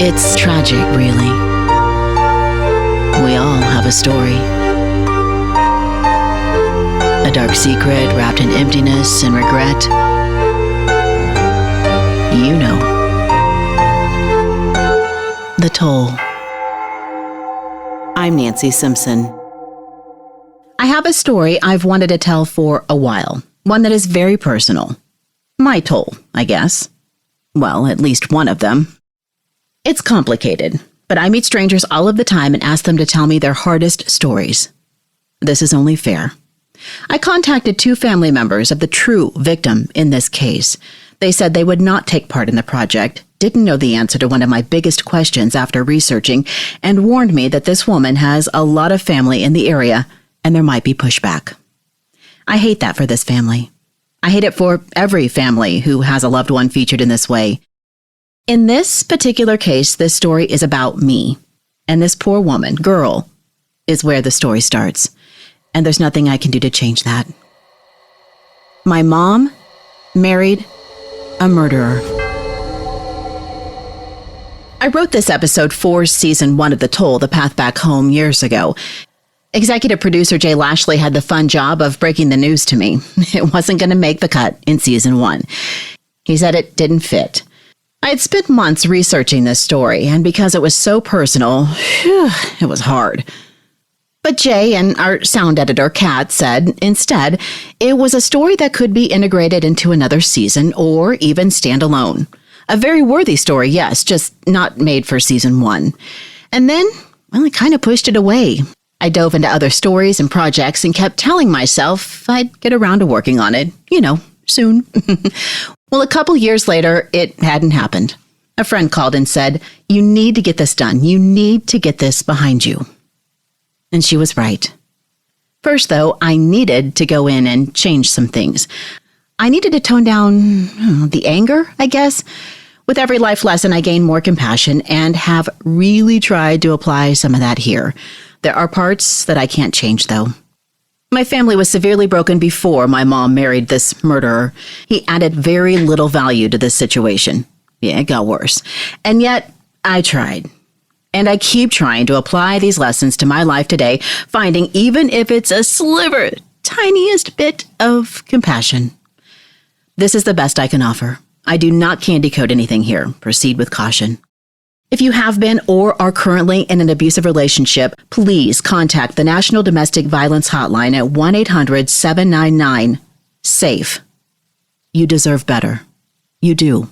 It's tragic, really. We all have a story. A dark secret wrapped in emptiness and regret. You know. The Toll. I'm Nancy Simpson. I have a story I've wanted to tell for a while. One that is very personal. My toll, I guess. Well, at least one of them. It's complicated, but I meet strangers all of the time and ask them to tell me their hardest stories. This is only fair. I contacted 2 family members of the true victim in this case. They said they would not take part in the project, didn't know the answer to one of my biggest questions after researching, and warned me that this woman has a lot of family in the area and there might be pushback. I hate that for this family. I hate it for every family who has a loved one featured in this way. In this particular case, this story is about me. And this poor woman, girl, is where the story starts. And there's nothing I can do to change that. My mom married a murderer. I wrote this episode for season 1 of The Toll, The Path Back Home, years ago. Executive producer Jay Lashley had the fun job of breaking the news to me. It wasn't going to make the cut in season 1. He said it didn't fit. I had spent months researching this story, and because it was so personal, it was hard. But Jay and our sound editor, Kat, said instead, it was a story that could be integrated into another season or even stand alone. A very worthy story, yes, just not made for season 1. And then, well, I kind of pushed it away. I dove into other stories and projects and kept telling myself I'd get around to working on it, soon. Well, a couple years later, it hadn't happened. A friend called and said, "You need to get this done. You need to get this behind you." And she was right. First, though, I needed to go in and change some things. I needed to tone down the anger, I guess. With every life lesson, I gained more compassion and have really tried to apply some of that here. There are parts that I can't change, though. My family was severely broken before my mom married this murderer. He added very little value to this situation. Yeah, it got worse. And yet, I tried. And I keep trying to apply these lessons to my life today, finding even if it's a sliver, tiniest bit of compassion. This is the best I can offer. I do not candy coat anything here. Proceed with caution. If you have been or are currently in an abusive relationship, please contact the National Domestic Violence Hotline at 1-800-799-SAFE. You deserve better. You do.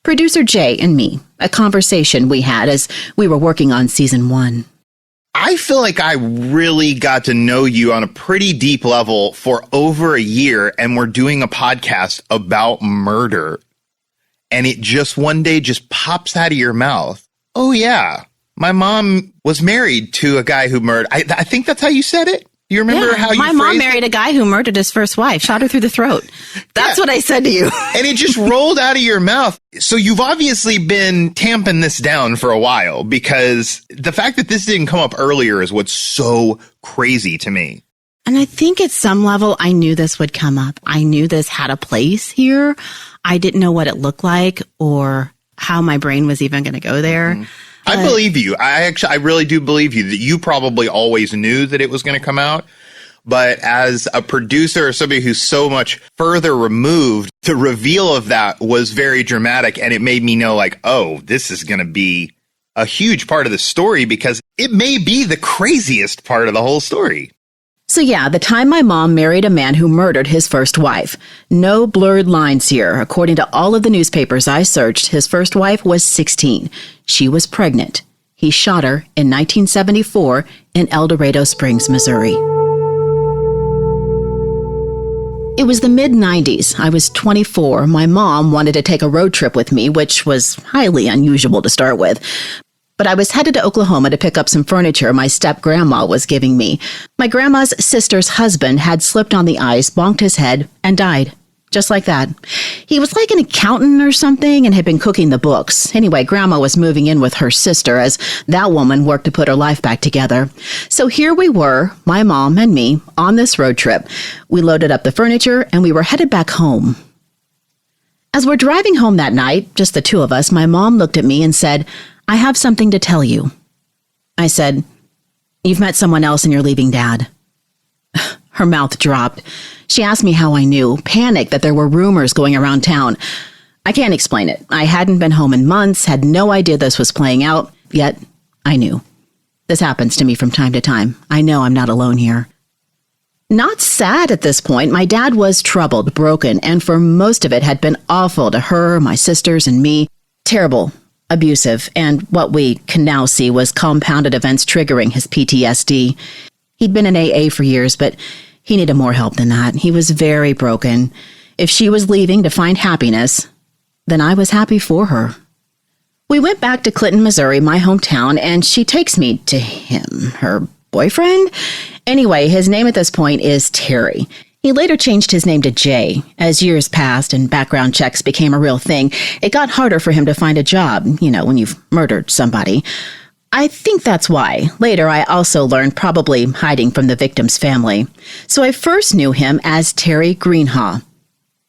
Producer Jay and me, a conversation we had as we were working on season 1. I feel like I really got to know you on a pretty deep level for over a year, and we're doing a podcast about murder. And it just one day just pops out of your mouth. Oh, yeah. My mom was married to a guy who murdered. I think that's how you said it. You remember how you my mom married a guy who murdered his first wife, shot her through the throat. That's what I said to you. And it just rolled out of your mouth. So you've obviously been tamping this down for a while, because the fact that this didn't come up earlier is what's so crazy to me. And I think at some level, I knew this would come up. I knew this had a place here. I didn't know what it looked like or how my brain was even going to go there. Mm-hmm. I believe you. I really do believe you that you probably always knew that it was going to come out. But as a producer or somebody who's so much further removed, the reveal of that was very dramatic. And it made me know, like, oh, this is going to be a huge part of the story, because it may be the craziest part of the whole story. So yeah, the time my mom married a man who murdered his first wife. No blurred lines here. According to all of the newspapers I searched, his first wife was 16. She was pregnant. He shot her in 1974 in El Dorado Springs, Missouri. It was the mid-90s. I was 24. My mom wanted to take a road trip with me, which was highly unusual to start with. But I was headed to Oklahoma to pick up some furniture my step-grandma was giving me. My grandma's sister's husband had slipped on the ice, bonked his head, and died. Just like that. He was like an accountant or something and had been cooking the books. Anyway, Grandma was moving in with her sister as that woman worked to put her life back together. So here we were, my mom and me, on this road trip. We loaded up the furniture and we were headed back home. As we're driving home that night, just the two of us, my mom looked at me and said, "I have something to tell you." I said, "You've met someone else and you're leaving Dad." Her mouth dropped. She asked me how I knew, panicked that there were rumors going around town. I can't explain it. I hadn't been home in months, had no idea this was playing out, yet I knew. This happens to me from time to time. I know I'm not alone here. Not sad at this point. My dad was troubled, broken, and for most of it had been awful to her, my sisters, and me. Terrible, abusive, and what we can now see was compounded events triggering his PTSD. He'd been in AA for years, but he needed more help than that. He was very broken. If she was leaving to find happiness, then I was happy for her. We went back to Clinton, Missouri, my hometown, and she takes me to him, her boyfriend. Anyway, his name at this point is Terry. He later changed his name to Jay. As years passed and background checks became a real thing, it got harder for him to find a job, when you've murdered somebody. I think that's why. Later, I also learned, probably hiding from the victim's family. So I first knew him as Terry Greenhaw.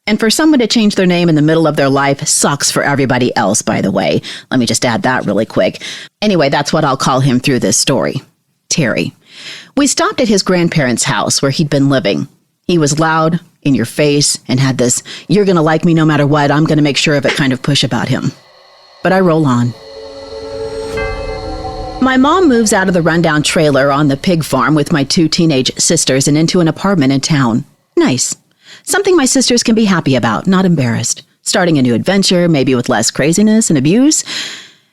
And for someone to change their name in the middle of their life sucks for everybody else, by the way. Let me just add that really quick. Anyway, that's what I'll call him through this story. Terry. We stopped at his grandparents' house where he'd been living. He was loud, in your face, and had this, "you're going to like me no matter what, I'm going to make sure of it" kind of push about him. But I roll on. My mom moves out of the rundown trailer on the pig farm with my two teenage sisters and into an apartment in town. Nice. Something my sisters can be happy about, not embarrassed. Starting a new adventure, maybe with less craziness and abuse.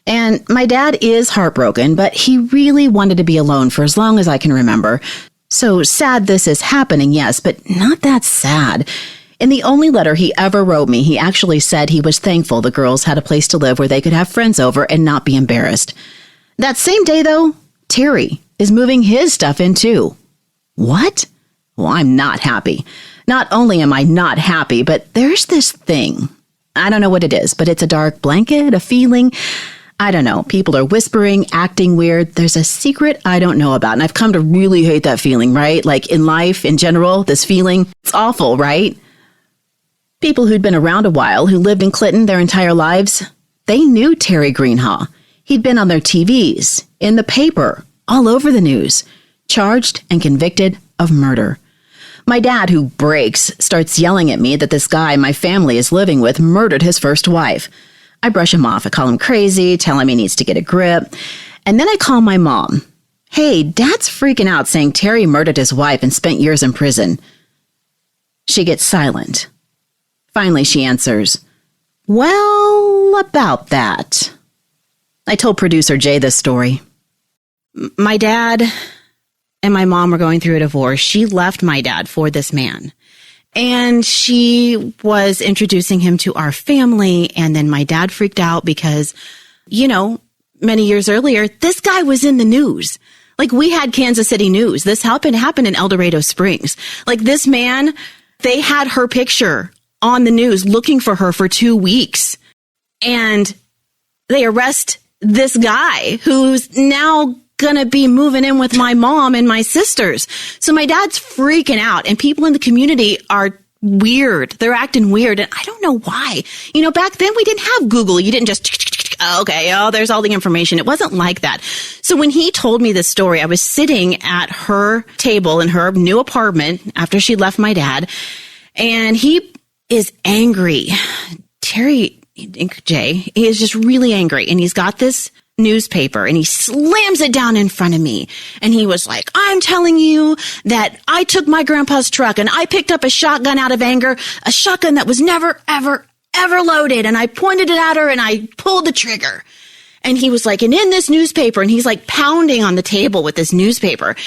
And my dad is heartbroken, but he really wanted to be alone for as long as I can remember. So sad this is happening, yes, but not that sad. In the only letter he ever wrote me, he actually said he was thankful the girls had a place to live where they could have friends over and not be embarrassed. That same day, though, Terry is moving his stuff in too. What? Well, I'm not happy. Not only am I not happy, but there's this thing. I don't know what it is, but it's a dark blanket, a feeling. I don't know. People are whispering, acting weird. There's a secret I don't know about, and I've come to really hate that feeling, right? Like in life, in general, this feeling, it's awful, right? People who'd been around a while, who lived in Clinton their entire lives, they knew Terry Greenhaw. He'd been on their TVs, in the paper, all over the news, charged and convicted of murder. My dad, who breaks, starts yelling at me that this guy my family is living with murdered his first wife. I brush him off. I call him crazy, tell him he needs to get a grip. And then I call my mom. "Hey, Dad's freaking out saying Terry murdered his wife and spent years in prison." She gets silent. Finally, she answers, "Well, about that." I told producer Jay this story. My dad and my mom were going through a divorce. She left my dad for this man. And she was introducing him to our family. And then my dad freaked out because, many years earlier, this guy was in the news. Like, we had Kansas City news. This happened in El Dorado Springs. Like, this man, they had her picture on the news looking for her for 2 weeks. And they arrest this guy who's now gonna be moving in with my mom and my sisters. So my dad's freaking out, and people in the community are weird. They're acting weird, and I don't know why. Back then we didn't have Google. You didn't just, there's all the information. It wasn't like that. So when he told me this story, I was sitting at her table in her new apartment after she left my dad, and he is angry. Terry, Jay, he is just really angry, and he's got this newspaper and he slams it down in front of me. And he was like, "I'm telling you that I took my grandpa's truck and I picked up a shotgun out of anger, a shotgun that was never, ever, ever loaded. And I pointed it at her and I pulled the trigger." And he was like, "And in this newspaper," and he's like pounding on the table with this newspaper,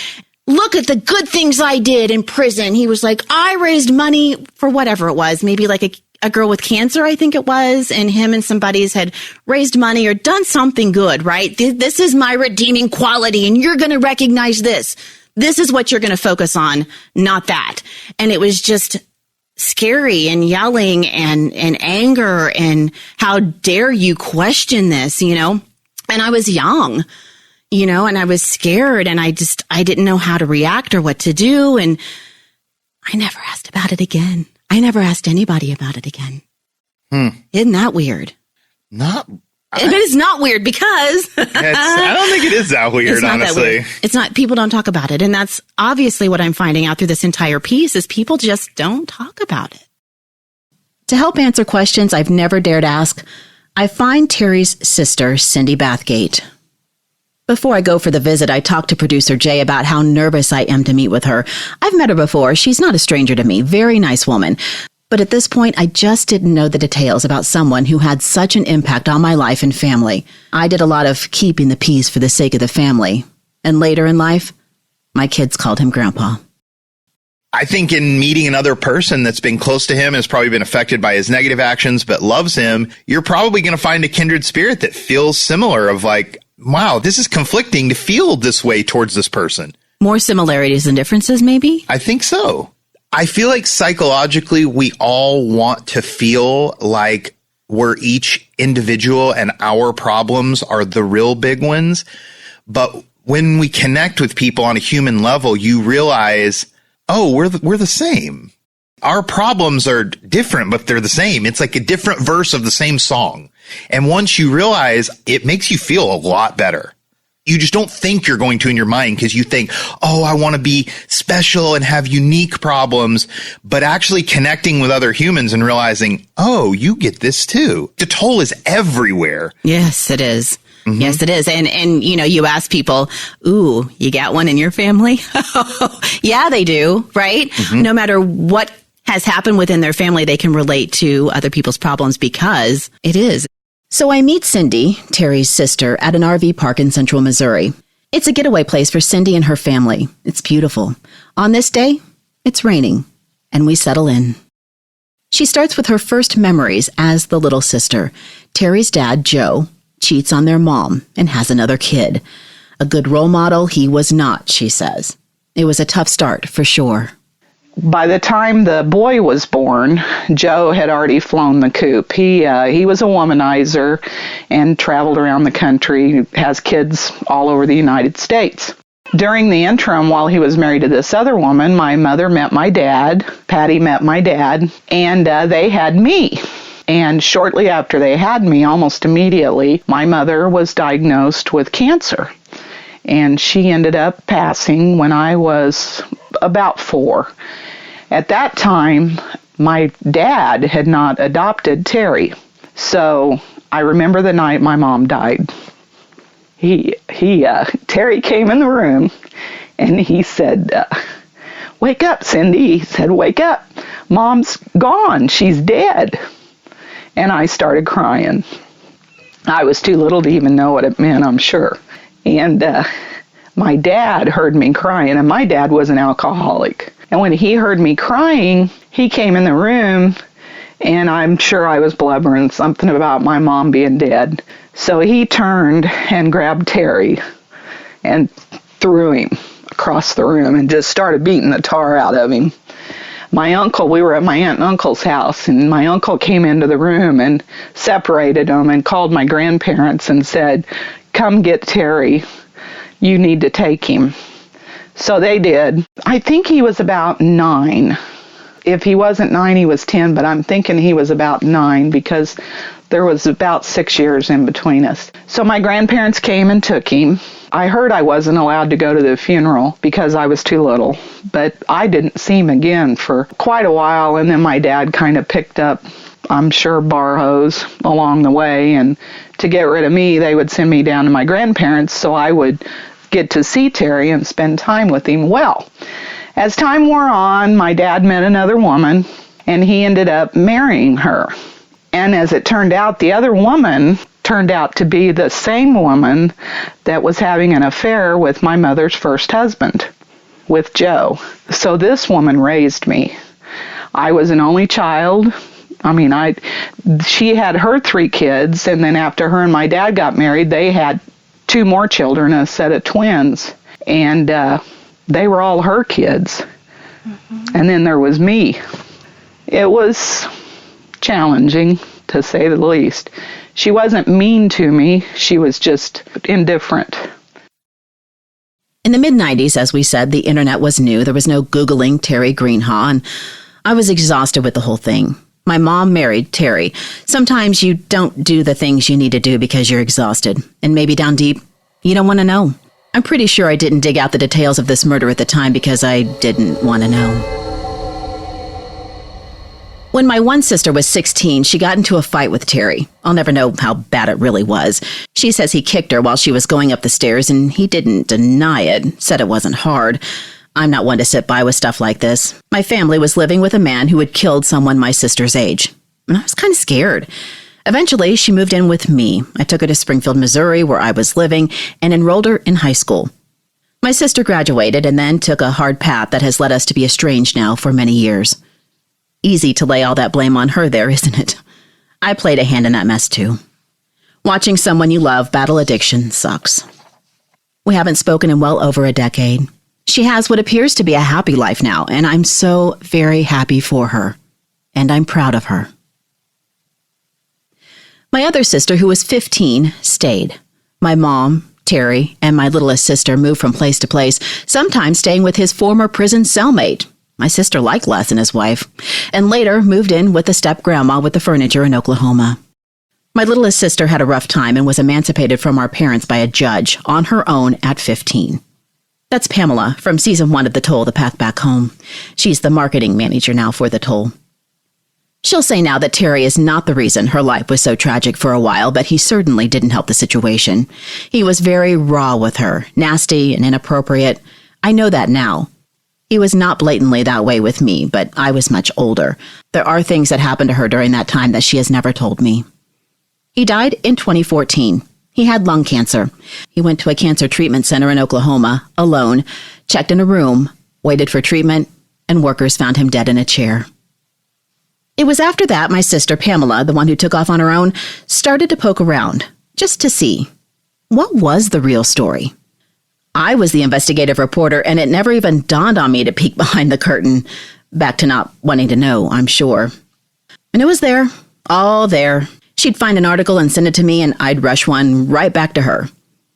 "look at the good things I did in prison." He was like, "I raised money for whatever it was, maybe like a girl with cancer, I think it was, and him and some buddies had raised money or done something good, right? This is my redeeming quality, and you're going to recognize this. This is what you're going to focus on, not that." And it was just scary and yelling and anger and how dare you question this, And I was young, and I was scared, and I didn't know how to react or what to do, and I never asked about it again. I never asked anybody about it again. Isn't that weird? But it's not weird because I don't think it is that weird, honestly. It's not. People don't talk about it. And that's obviously what I'm finding out through this entire piece is people just don't talk about it. To help answer questions I've never dared ask, I find Terry's sister, Cindy Bathgate. Before I go for the visit, I talked to producer Jay about how nervous I am to meet with her. I've met her before. She's not a stranger to me. Very nice woman. But at this point, I just didn't know the details about someone who had such an impact on my life and family. I did a lot of keeping the peace for the sake of the family. And later in life, my kids called him Grandpa. I think in meeting another person that's been close to him, has probably been affected by his negative actions, but loves him, you're probably going to find a kindred spirit that feels similar of like, wow, this is conflicting to feel this way towards this person. More similarities than differences, maybe? I think so. I feel like psychologically, we all want to feel like we're each individual and our problems are the real big ones. But when we connect with people on a human level, you realize, oh, we're the same. Our problems are different, but they're the same. It's like a different verse of the same song. And once you realize, it makes you feel a lot better. You just don't think you're going to in your mind because you think, oh, I want to be special and have unique problems. But actually connecting with other humans and realizing, oh, you get this too. The toll is everywhere. Yes, it is. Mm-hmm. Yes, it is. And, you know, you ask people, ooh, you got one in your family? Yeah, they do, right? Mm-hmm. No matter what has happened within their family, they can relate to other people's problems because it is. So I meet Cindy, Terry's sister, at an RV park in central Missouri. It's a getaway place for Cindy and her family. It's beautiful. On this day, it's raining, and we settle in. She starts with her first memories as the little sister. Terry's dad, Joe, cheats on their mom and has another kid. A good role model he was not, she says. It was a tough start, for sure. By the time the boy was born, Joe had already flown the coop. He was a womanizer and traveled around the country, has kids all over the United States. During the interim, while he was married to this other woman, my mother met my dad, Patty met my dad, and they had me. And shortly after they had me, almost immediately, my mother was diagnosed with cancer. And she ended up passing when I was about 4. At that time, my dad had not adopted Terry. So I remember the night my mom died. Terry came in the room and he said, wake up, Cindy. He said, wake up. Mom's gone. She's dead. And I started crying. I was too little to even know what it meant, I'm sure. And my dad heard me crying, and my dad was an alcoholic. And when he heard me crying, he came in the room, and I'm sure I was blubbering something about my mom being dead. So he turned and grabbed Terry and threw him across the room and just started beating the tar out of him. My uncle, we were at my aunt and uncle's house, and my uncle came into the room and separated them and called my grandparents and said, come get Terry. You need to take him. So they did. I think he was about 9. If he wasn't 9, he was 10, but I'm thinking he was about 9 because there was about 6 years in between us. So my grandparents came and took him. I heard I wasn't allowed to go to the funeral because I was too little, but I didn't see him again for quite a while, and then my dad kind of picked up, I'm sure, bar hose along the way, and to get rid of me, they would send me down to my grandparents so I would get to see Terry and spend time with him. Well, as time wore on, my dad met another woman, and he ended up marrying her. And as it turned out, the other woman turned out to be the same woman that was having an affair with my mother's first husband, with Joe. So this woman raised me. I was an only child. She had her 3 kids, and then after her and my dad got married, they had 2 more children, a set of twins, and they were all her kids. Mm-hmm. And then there was me. It was challenging, to say the least. She wasn't mean to me. She was just indifferent. In the mid-90s, as we said, the internet was new. There was no Googling Terry Greenhaw, and I was exhausted with the whole thing. My mom married Terry. Sometimes you don't do the things you need to do because you're exhausted. And maybe down deep, you don't want to know. I'm pretty sure I didn't dig out the details of this murder at the time because I didn't want to know. When my one sister was 16, she got into a fight with Terry. I'll never know how bad it really was. She says he kicked her while she was going up the stairs, and he didn't deny it, said it wasn't hard. I'm not one to sit by with stuff like this. My family was living with a man who had killed someone my sister's age, and I was kind of scared. Eventually, she moved in with me. I took her to Springfield, Missouri, where I was living, and enrolled her in high school. My sister graduated and then took a hard path that has led us to be estranged now for many years. Easy to lay all that blame on her there, isn't it? I played a hand in that mess, too. Watching someone you love battle addiction sucks. We haven't spoken in well over a decade. She has what appears to be a happy life now, and I'm so very happy for her. And I'm proud of her. My other sister, who was 15, stayed. My mom, Terry, and my littlest sister moved from place to place, sometimes staying with his former prison cellmate. My sister liked Les and his wife, and later moved in with the step-grandma with the furniture in Oklahoma. My littlest sister had a rough time and was emancipated from our parents by a judge on her own at 15. That's Pamela from Season 1 of The Toll, The Path Back Home. She's the marketing manager now for The Toll. She'll say now that Terry is not the reason her life was so tragic for a while, but he certainly didn't help the situation. He was very raw with her, nasty and inappropriate. I know that now. He was not blatantly that way with me, but I was much older. There are things that happened to her during that time that she has never told me. He died in 2014. He had lung cancer. He went to a cancer treatment center in Oklahoma, alone, checked in a room, waited for treatment, and workers found him dead in a chair. It was after that my sister Pamela, the one who took off on her own, started to poke around, just to see. What was the real story? I was the investigative reporter, and it never even dawned on me to peek behind the curtain. Back to not wanting to know, I'm sure. And it was there, all there. She'd find an article and send it to me, and I'd rush one right back to her.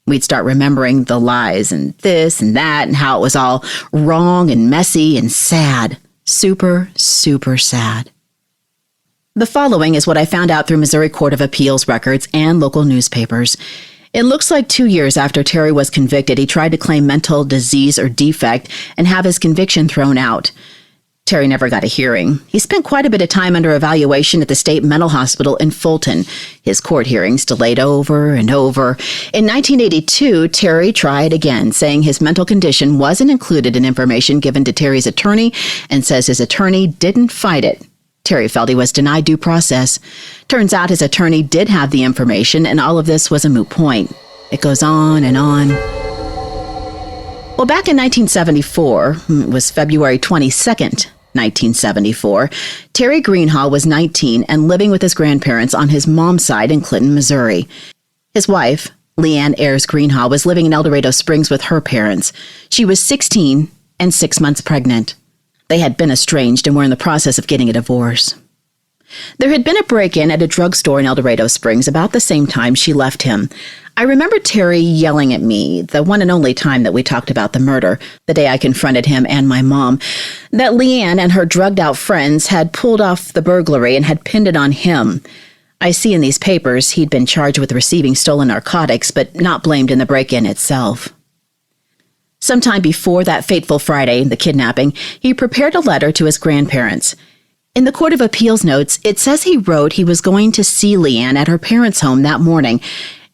We'd start remembering the lies and this and that and how it was all wrong and messy and sad. Super, super sad. The following is what I found out through Missouri Court of Appeals records and local newspapers. It looks like 2 years after Terry was convicted, he tried to claim mental disease or defect and have his conviction thrown out. Terry never got a hearing. He spent quite a bit of time under evaluation at the state mental hospital in Fulton. His court hearings delayed over and over. In 1982, Terry tried again, saying his mental condition wasn't included in information given to Terry's attorney and says his attorney didn't fight it. Terry felt he was denied due process. Turns out his attorney did have the information, and all of this was a moot point. It goes on and on. Well, back in 1974, it was February 22nd, 1974, Terry Greenhall was 19 and living with his grandparents on his mom's side in Clinton, Missouri. His wife, Leanne Ayers Greenhall, was living in El Dorado Springs with her parents. She was 16 and 6 months pregnant. They had been estranged and were in the process of getting a divorce. There had been a break-in at a drugstore in El Dorado Springs about the same time she left him. I remember Terry yelling at me, the one and only time that we talked about the murder, the day I confronted him and my mom, that Leanne and her drugged-out friends had pulled off the burglary and had pinned it on him. I see in these papers he'd been charged with receiving stolen narcotics, but not blamed in the break-in itself. Sometime before that fateful Friday, the kidnapping, he prepared a letter to his grandparents. In the Court of Appeals notes, it says he wrote he was going to see Leanne at her parents' home that morning,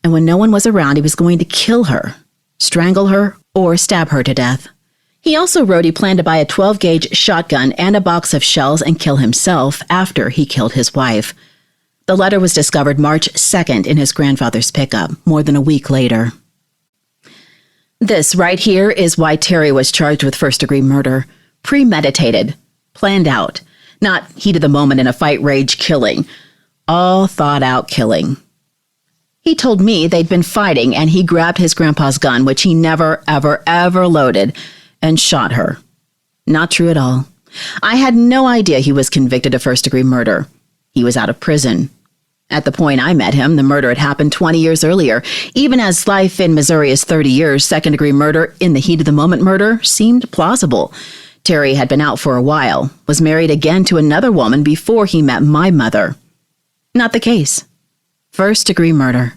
and when no one was around, he was going to kill her, strangle her, or stab her to death. He also wrote he planned to buy a 12-gauge shotgun and a box of shells and kill himself after he killed his wife. The letter was discovered March 2nd in his grandfather's pickup, more than a week later. This right here is why Terry was charged with first-degree murder. Premeditated, planned out, not heat of the moment in a fight rage killing. All thought-out killing. He told me they'd been fighting and he grabbed his grandpa's gun, which he never, ever, ever loaded, and shot her. Not true at all. I had no idea he was convicted of first-degree murder. He was out of prison. At the point I met him, the murder had happened 20 years earlier. Even as life in Missouri is 30 years, second-degree murder in the heat-of-the-moment murder seemed plausible. Terry had been out for a while, was married again to another woman before he met my mother. Not the case. First-degree murder.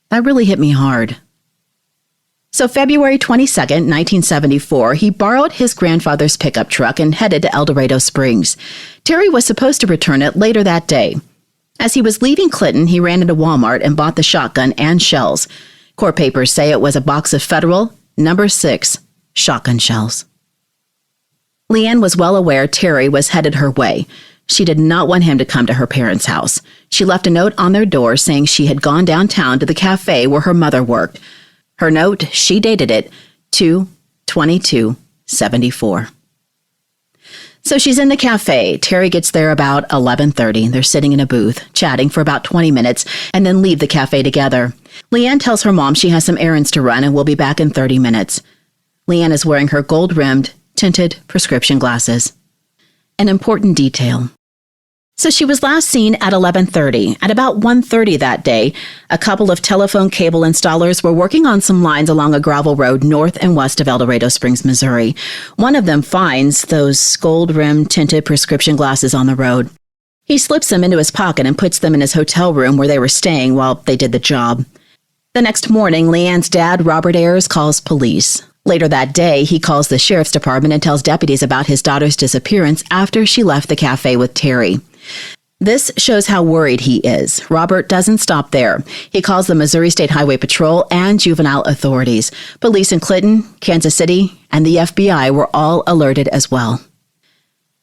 That really hit me hard. So February 22nd, 1974, he borrowed his grandfather's pickup truck and headed to El Dorado Springs. Terry was supposed to return it later that day. As he was leaving Clinton, he ran into Walmart and bought the shotgun and shells. Court papers say it was a box of Federal No. 6 shotgun shells. Leanne was well aware Terry was headed her way. She did not want him to come to her parents' house. She left a note on their door saying she had gone downtown to the cafe where her mother worked. Her note, she dated it 2/22/74. So she's in the cafe. Terry gets there about 11:30. They're sitting in a booth, chatting for about 20 minutes, and then leave the cafe together. Leanne tells her mom she has some errands to run and will be back in 30 minutes. Leanne is wearing her gold-rimmed, tinted prescription glasses. An important detail. So she was last seen at 11:30. At about 1:30 that day, a couple of telephone cable installers were working on some lines along a gravel road north and west of El Dorado Springs, Missouri. One of them finds those gold-rimmed tinted prescription glasses on the road. He slips them into his pocket and puts them in his hotel room where they were staying while they did the job. The next morning, Leanne's dad, Robert Ayers, calls police. Later that day, he calls the sheriff's department and tells deputies about his daughter's disappearance after she left the cafe with Terry. This shows how worried he is. Robert doesn't stop there. He calls the Missouri State Highway Patrol and juvenile authorities. Police in Clinton, Kansas City, and the FBI were all alerted as well.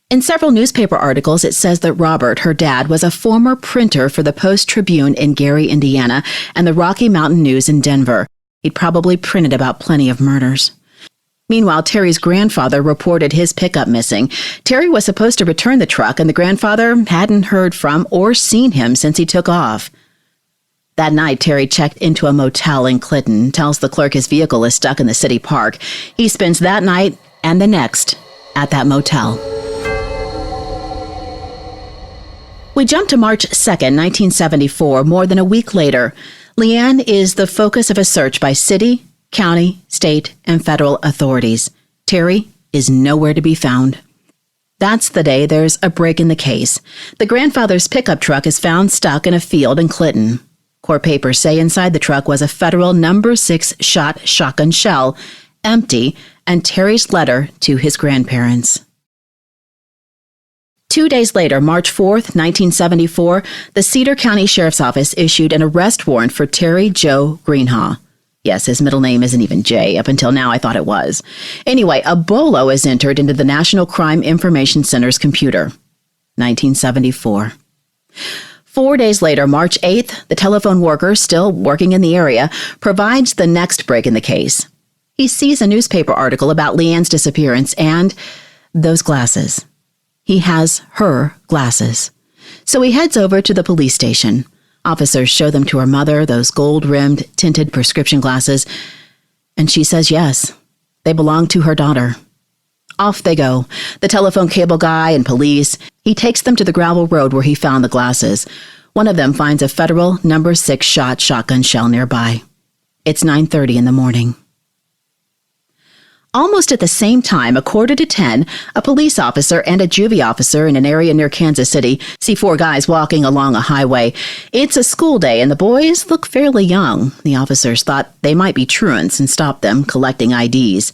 In several newspaper articles, it says that Robert, her dad, was a former printer for the Post-Tribune in Gary, Indiana, and the Rocky Mountain News in Denver. He'd probably printed about plenty of murders. Meanwhile, Terry's grandfather reported his pickup missing. Terry was supposed to return the truck, and the grandfather hadn't heard from or seen him since he took off. That night, Terry checked into a motel in Clinton, tells the clerk his vehicle is stuck in the city park. He spends that night and the next at that motel. We jump to March 2nd, 1974, more than a week later. Leanne is the focus of a search by city, county, state, and federal authorities. Terry is nowhere to be found. That's the day there's a break in the case. The grandfather's pickup truck is found stuck in a field in Clinton. Court papers say inside the truck was a Federal No. 6 shotgun shell, empty, and Terry's letter to his grandparents. 2 days later, March 4th, 1974, the Cedar County Sheriff's Office issued an arrest warrant for Terry Joe Greenhaw. Yes, his middle name isn't even Jay. Up until now, I thought it was. Anyway, a bolo is entered into the National Crime Information Center's computer. 1974. 4 days later, March 8th, the telephone worker, still working in the area, provides the next break in the case. He sees a newspaper article about Leanne's disappearance and those glasses. He has her glasses. So he heads over to the police station. Officers show them to her mother, those gold-rimmed, tinted prescription glasses, and she says yes, they belong to her daughter. Off they go, the telephone cable guy and police. He takes them to the gravel road where he found the glasses. One of them finds a Federal No. 6 shotgun shell nearby. It's 9:30 in the morning. Almost at the same time, 9:45, a police officer and a juvie officer in an area near Kansas City see four guys walking along a highway. It's a school day, and the boys look fairly young. The officers thought they might be truants and stopped them, collecting IDs.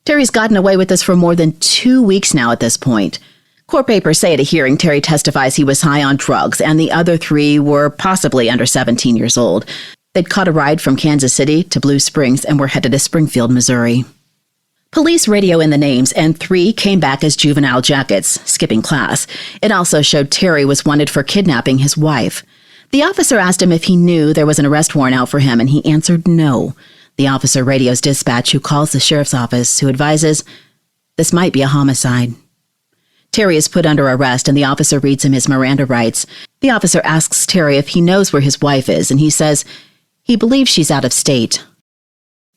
Terry's gotten away with this for more than 2 weeks now at this point. Court papers say at a hearing Terry testifies he was high on drugs, and the other three were possibly under 17 years old. They'd caught a ride from Kansas City to Blue Springs and were headed to Springfield, Missouri. Police radio in the names, and 3 came back as juvenile jackets, skipping class. It also showed Terry was wanted for kidnapping his wife. The officer asked him if he knew there was an arrest warrant out for him, and he answered no. The officer radios dispatch, who calls the sheriff's office, who advises, this might be a homicide. Terry is put under arrest, and the officer reads him his Miranda rights. The officer asks Terry if he knows where his wife is, and he says he believes she's out of state.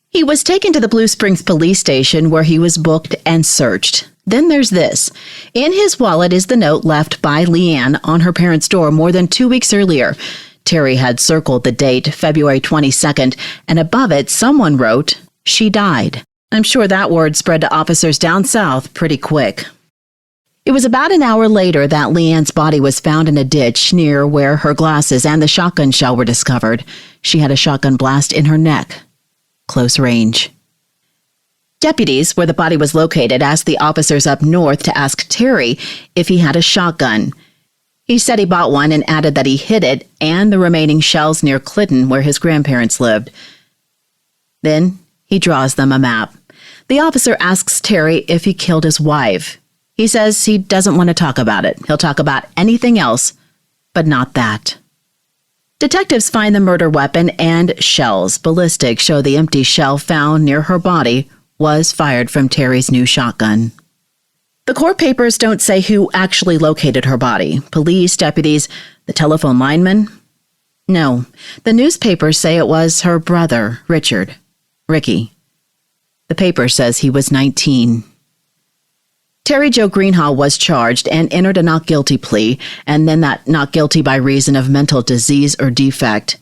He was taken to the Blue Springs police station where he was booked and searched. Then there's this. In his wallet is the note left by Leanne on her parents' door more than 2 weeks earlier. Terry had circled the date, February 22nd, and above it someone wrote, "She died." I'm sure that word spread to officers down south pretty quick. It was about an hour later that Leanne's body was found in a ditch near where her glasses and the shotgun shell were discovered. She had a shotgun blast in her neck. Close range. Deputies, where the body was located, asked the officers up north to ask Terry if he had a shotgun. He said he bought one and added that he hid it and the remaining shells near Clinton, where his grandparents lived. Then he draws them a map. The officer asks Terry if he killed his wife. He says he doesn't want to talk about it. He'll talk about anything else, but not that. Detectives find the murder weapon and shells. Ballistics show the empty shell found near her body was fired from Terry's new shotgun. The court papers don't say who actually located her body. Police, deputies, the telephone lineman? No. The newspapers say it was her brother, Richard. Ricky. The paper says he was 19. Terry Jo Greenhall was charged and entered a not guilty plea, and then that not guilty by reason of mental disease or defect.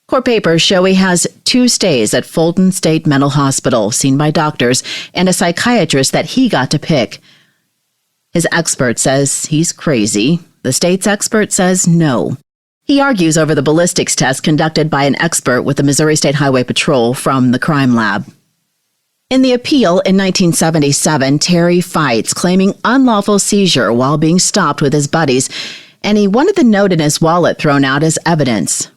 Court papers show he has 2 stays at Fulton State Mental Hospital, seen by doctors, and a psychiatrist that he got to pick. His expert says he's crazy. The state's expert says no. He argues over the ballistics test conducted by an expert with the Missouri State Highway Patrol from the crime lab. In the appeal in 1977, Terry fights, claiming unlawful seizure while being stopped with his buddies, and he wanted the note in his wallet thrown out as evidence.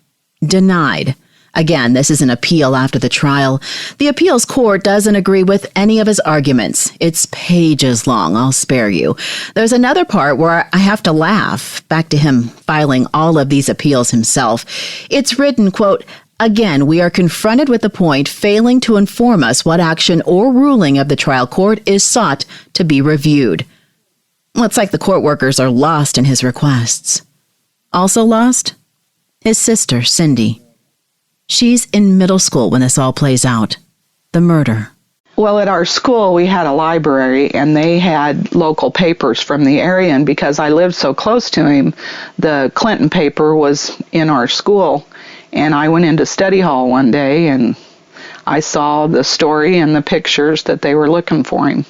Denied. Again, this is an appeal after the trial. The appeals court doesn't agree with any of his arguments. It's pages long, I'll spare you. There's another part where I have to laugh, back to him filing all of these appeals himself. It's written, quote, "Again, we are confronted with the point failing to inform us what action or ruling of the trial court is sought to be reviewed." Well, it's like the court workers are lost in his requests. Also lost? His sister, Cindy. She's in middle school when this all plays out. The murder. Well, at our school, we had a library, and they had local papers from the area, and because I lived so close to him, the Clinton paper was in our school. And I went into study hall one day, and I saw the story and the pictures that they were looking for him.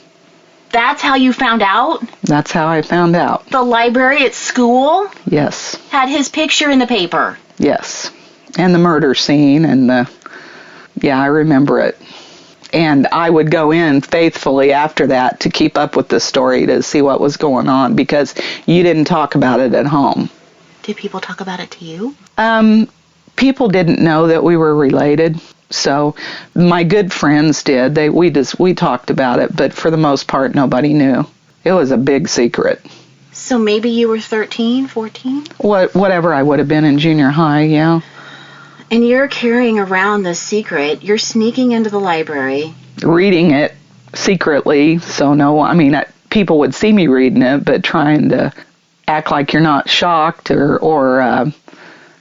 That's how you found out? That's how I found out. The library at school? Yes. Had his picture in the paper? Yes. And the murder scene, and I remember it. And I would go in faithfully after that to keep up with the story to see what was going on, because you didn't talk about it at home. Did people talk about it to you? People didn't know that we were related, so my good friends did. We talked about it, but for the most part, nobody knew. It was a big secret. So maybe you were 13, 14? Whatever I would have been in junior high, yeah. And you're carrying around this secret. You're sneaking into the library. Reading it secretly, so people would see me reading it, but trying to act like you're not shocked or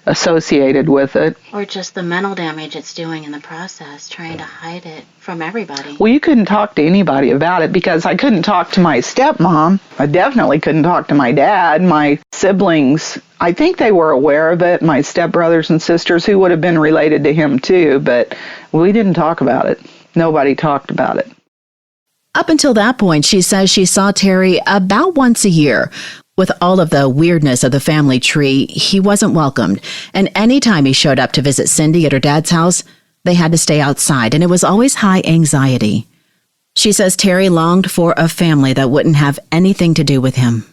associated with it. Or just the mental damage it's doing in the process, trying to hide it from everybody. Well, you couldn't talk to anybody about it because I couldn't talk to my stepmom. I definitely couldn't talk to my dad. My siblings, I think they were aware of it, my stepbrothers and sisters who would have been related to him too, but we didn't talk about it. Nobody talked about it. Up until that point, she says she saw Terry about once a year. With all of the weirdness of the family tree, he wasn't welcomed, and any time he showed up to visit Cindy at her dad's house, they had to stay outside, and it was always high anxiety. She says Terry longed for a family that wouldn't have anything to do with him.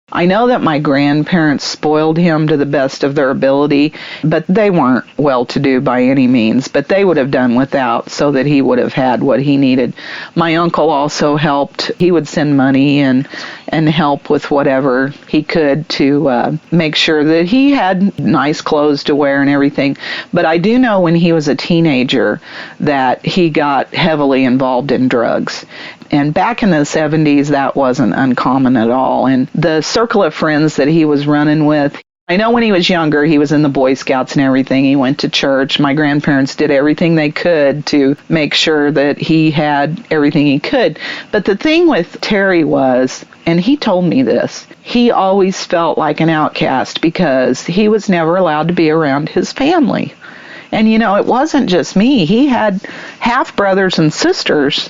I know that my grandparents spoiled him to the best of their ability, but they weren't well-to-do by any means, but they would have done without so that he would have had what he needed. My uncle also helped. He would send money and help with whatever he could to make sure that he had nice clothes to wear and everything. But I do know when he was a teenager that he got heavily involved in drugs. And back in the 70s, that wasn't uncommon at all. And the circle of friends that he was running with, I know when he was younger, he was in the Boy Scouts and everything. He went to church. My grandparents did everything they could to make sure that he had everything he could. But the thing with Terry was, and he told me this, he always felt like an outcast because he was never allowed to be around his family. And, it wasn't just me. He had half brothers and sisters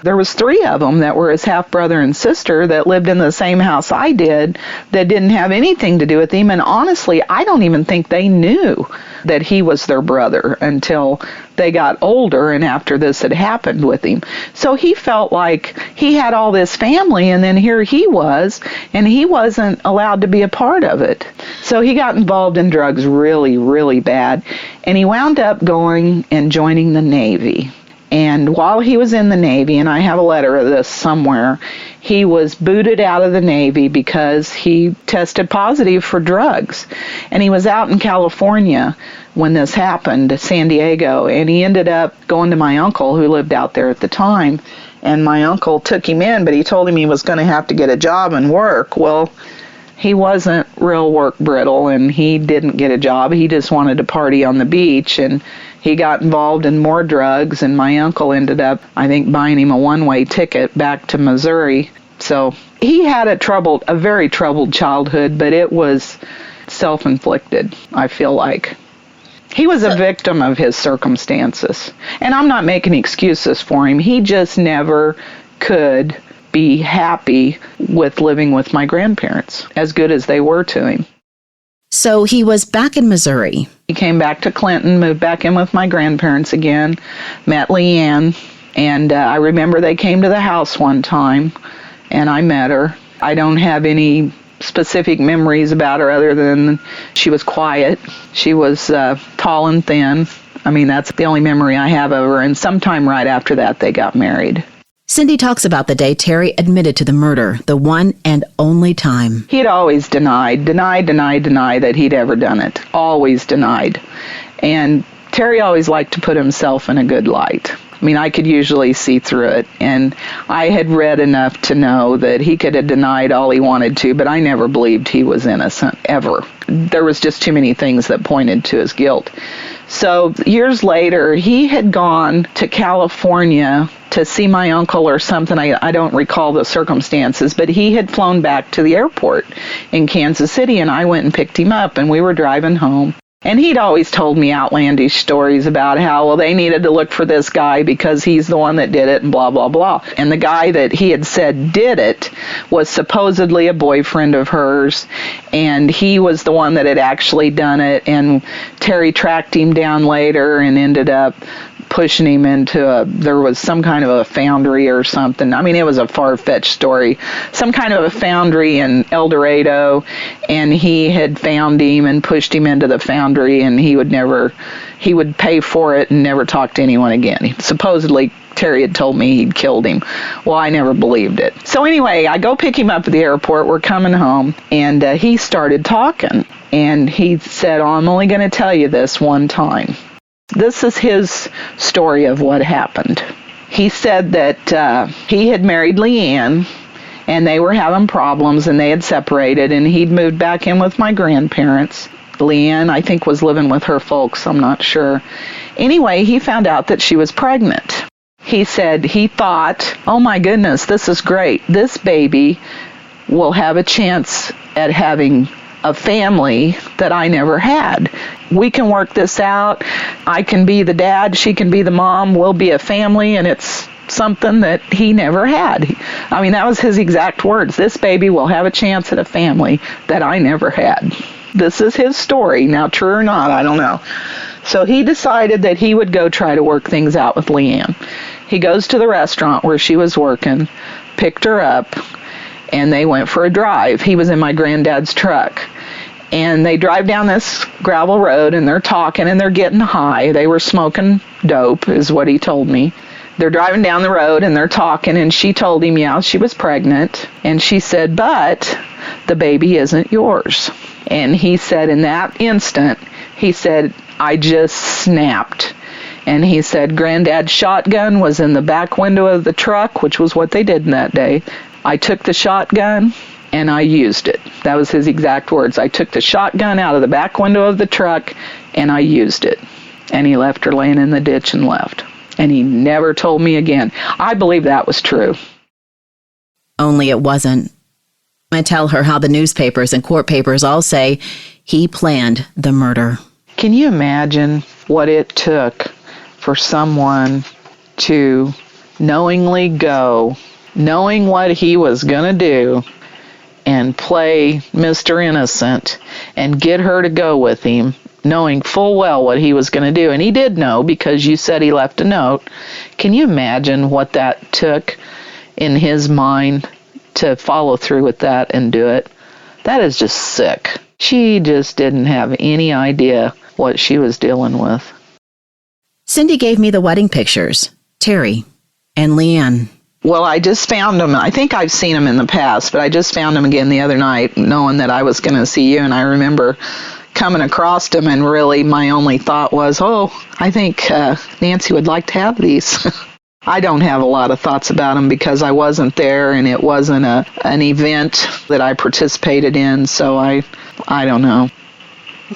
There was 3 of them that were his half-brother and sister that lived in the same house I did that didn't have anything to do with him. And honestly, I don't even think they knew that he was their brother until they got older and after this had happened with him. So he felt like he had all this family, and then here he was, and he wasn't allowed to be a part of it. So he got involved in drugs really, really bad, and he wound up going and joining the Navy. And while he was in the Navy, and I have a letter of this somewhere, he was booted out of the Navy because he tested positive for drugs. And he was out in California when this happened, San Diego, and he ended up going to my uncle who lived out there at the time. And my uncle took him in, but he told him he was going to have to get a job and work. Well, he wasn't real work brittle, and he didn't get a job. He just wanted to party on the beach, and he got involved in more drugs, and my uncle ended up, I think, buying him a one-way ticket back to Missouri. So he had a very troubled childhood, but it was self-inflicted, I feel like. He was a victim of his circumstances, and I'm not making excuses for him. He just never could be happy with living with my grandparents, as good as they were to him. So he was back in Missouri. He came back to Clinton, moved back in with my grandparents again, met Leanne, and I remember they came to the house one time, and I met her. I don't have any specific memories about her other than she was quiet. She was tall and thin. I mean, that's the only memory I have of her, and sometime right after that, they got married. Cindy talks about the day Terry admitted to the murder, the one and only time. He'd always denied that he'd ever done it. Always denied. And Terry always liked to put himself in a good light. I mean, I could usually see through it, and I had read enough to know that he could have denied all he wanted to, but I never believed he was innocent, ever. There was just too many things that pointed to his guilt. So years later, he had gone to California to see my uncle or something. I don't recall the circumstances, but he had flown back to the airport in Kansas City, and I went and picked him up, and we were driving home. And he'd always told me outlandish stories about how, well, they needed to look for this guy because he's the one that did it and blah, blah, blah. And the guy that he had said did it was supposedly a boyfriend of hers, and he was the one that had actually done it. And Terry tracked him down later and ended up pushing him into there was some kind of a foundry or something. I mean, it was a far-fetched story. Some kind of a foundry in El Dorado, and he had found him and pushed him into the foundry, and he would pay for it and never talk to anyone again. Supposedly, Terry had told me he'd killed him. Well, I never believed it. So anyway, I go pick him up at the airport. We're coming home, and he started talking, and he said, "Oh, I'm only going to tell you this one time." This is his story of what happened. He said that he had married Leanne, and they were having problems, and they had separated, and he'd moved back in with my grandparents. Leanne, I think, was living with her folks. I'm not sure. Anyway, he found out that she was pregnant. He said he thought, oh my goodness, this is great. This baby will have a chance at having a family that I never had. We can work this out. I can be the dad, she can be the mom, we'll be a family, and it's something that he never had. I mean, that was his exact words. This baby will have a chance at a family that I never had. This is his story. Now, true or not, I don't know. So he decided that he would go try to work things out with Leanne. He goes to the restaurant where she was working, picked her up, and they went for a drive. He was in my granddad's truck. And they drive down this gravel road, and they're talking, and they're getting high. They were smoking dope, is what he told me. They're driving down the road, and they're talking, and she told him, yeah, she was pregnant. And she said, but the baby isn't yours. And he said, in that instant, he said, I just snapped. And he said, Granddad's shotgun was in the back window of the truck, which was what they did that day. I took the shotgun and I used it. That was his exact words. I took the shotgun out of the back window of the truck and I used it. And he left her laying in the ditch and left. And he never told me again. I believe that was true. Only it wasn't. I tell her how the newspapers and court papers all say he planned the murder. Can you imagine what it took for someone to knowingly go, knowing what he was going to do, and play Mr. Innocent and get her to go with him, knowing full well what he was going to do. And he did know, because you said he left a note. Can you imagine what that took in his mind to follow through with that and do it? That is just sick. She just didn't have any idea what she was dealing with. Cindy gave me the wedding pictures, Terry and Leanne. Well, I just found them. I think I've seen them in the past, but I just found them again the other night, knowing that I was going to see you. And I remember coming across them, and really my only thought was, I think Nancy would like to have these. I don't have a lot of thoughts about them because I wasn't there, and it wasn't an event that I participated in, so I don't know.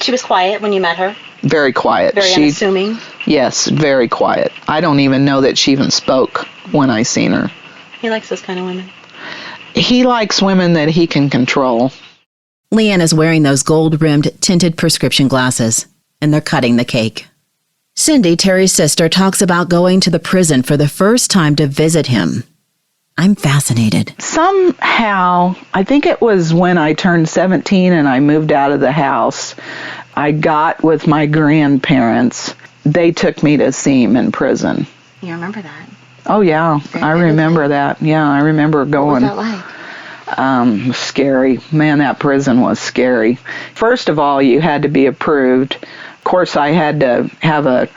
She was quiet when you met her? Very quiet. Very unassuming? Yes, very quiet. I don't even know that she even spoke when I seen her. He likes those kind of women. He likes women that he can control. Leanne is wearing those gold-rimmed tinted prescription glasses, and they're cutting the cake. Cindy, Terry's sister, talks about going to the prison for the first time to visit him. I'm fascinated. Somehow, I think it was when I turned 17 and I moved out of the house, I got with my grandparents. They took me to see him in prison. You remember that? Oh, yeah. I remember that. Yeah, I remember going. What was that like? Scary. Man, that prison was scary. First of all, you had to be approved. Of course, I had to have a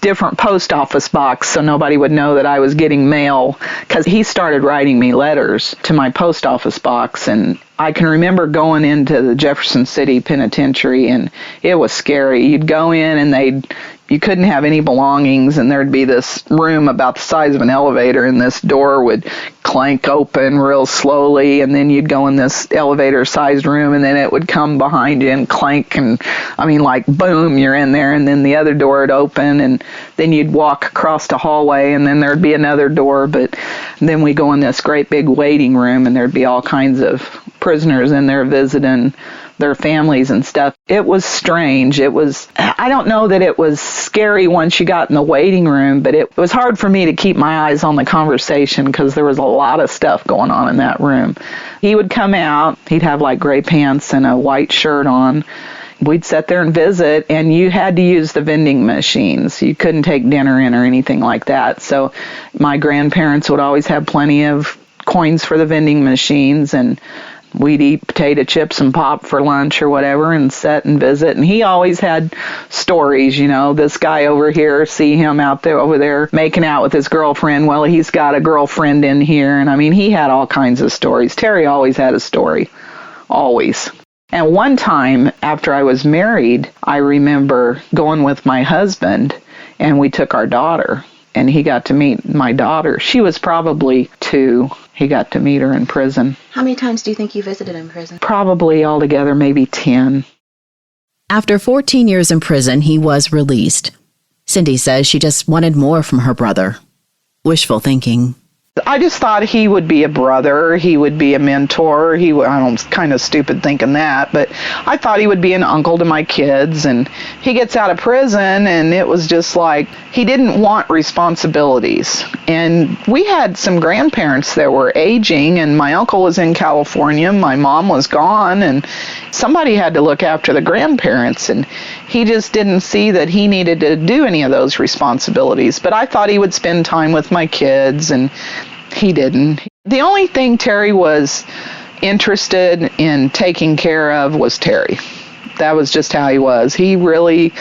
different post office box so nobody would know that I was getting mail, because he started writing me letters to my post office box. And I can remember going into the Jefferson City Penitentiary, and it was scary. You'd go in and you couldn't have any belongings, and there'd be this room about the size of an elevator, and this door would clank open real slowly, and then you'd go in this elevator-sized room, and then it would come behind you and clank, and like boom, you're in there, and then the other door would open, and then you'd walk across the hallway, and then there'd be another door, but then we go in this great big waiting room, and there'd be all kinds of prisoners in there visiting their families and stuff. It was strange. I don't know that it was scary once you got in the waiting room, but it was hard for me to keep my eyes on the conversation because there was a lot of stuff going on in that room. He would come out, he'd have like gray pants and a white shirt on. We'd sit there and visit, and you had to use the vending machines. You couldn't take dinner in or anything like that. So my grandparents would always have plenty of coins for the vending machines, and we'd eat potato chips and pop for lunch or whatever and sit and visit. And he always had stories, this guy over here, see him over there making out with his girlfriend. Well, he's got a girlfriend in here. And he had all kinds of stories. Terry always had a story. Always. And one time after I was married, I remember going with my husband, and we took our daughter, and he got to meet my daughter. She was probably 2. He got to meet her in prison. How many times do you think you visited in prison? Probably altogether maybe 10. After 14 years in prison, he was released. Cindy says she just wanted more from her brother. Wishful thinking. I just thought he would be a brother, he would be a mentor. I'm kind of stupid thinking that, but I thought he would be an uncle to my kids. And he gets out of prison, and it was just like he didn't want responsibilities. And we had some grandparents that were aging, and my uncle was in California, my mom was gone, and somebody had to look after the grandparents, and he just didn't see that he needed to do any of those responsibilities. But I thought he would spend time with my kids, and he didn't. The only thing Terry was interested in taking care of was Terry. That was just how he was. He really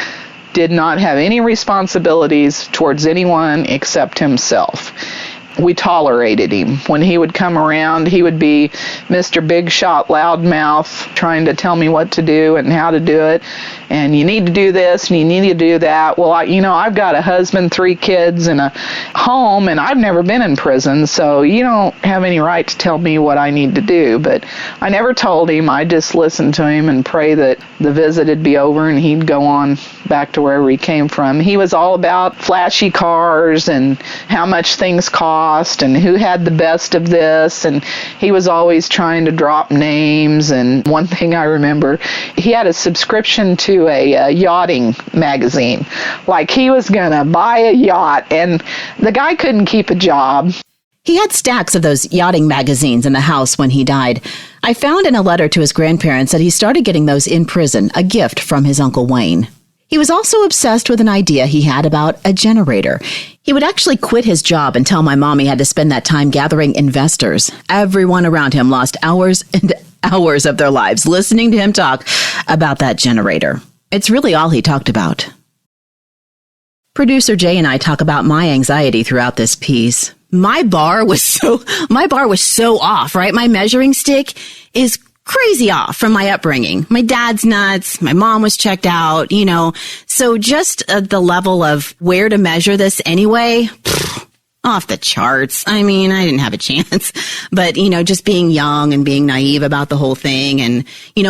did not have any responsibilities towards anyone except himself. We tolerated him. When he would come around, he would be Mr. Big Shot Loudmouth, trying to tell me what to do and how to do it. And you need to do this and you need to do that. Well, I've got a husband, 3 kids, and a home, and I've never been in prison, so you don't have any right to tell me what I need to do. But I never told him. I just listened to him and pray that the visit would be over and he'd go on back to wherever he came from. He was all about flashy cars and how much things cost and who had the best of this, and he was always trying to drop names. And one thing I remember, he had a subscription to to a yachting magazine. Like he was going to buy a yacht, and the guy couldn't keep a job. He had stacks of those yachting magazines in the house when he died. I found in a letter to his grandparents that he started getting those in prison, a gift from his Uncle Wayne. He was also obsessed with an idea he had about a generator. He would actually quit his job and tell my mom he had to spend that time gathering investors. Everyone around him lost hours and hours of their lives listening to him talk about that generator. It's really all he talked about. Producer Jay and I talk about my anxiety throughout this piece. My bar was so off, right? My measuring stick is crazy off from my upbringing. My dad's nuts. My mom was checked out, So just the level of where to measure this anyway, off the charts. I mean, I didn't have a chance. But, just being young and being naive about the whole thing and,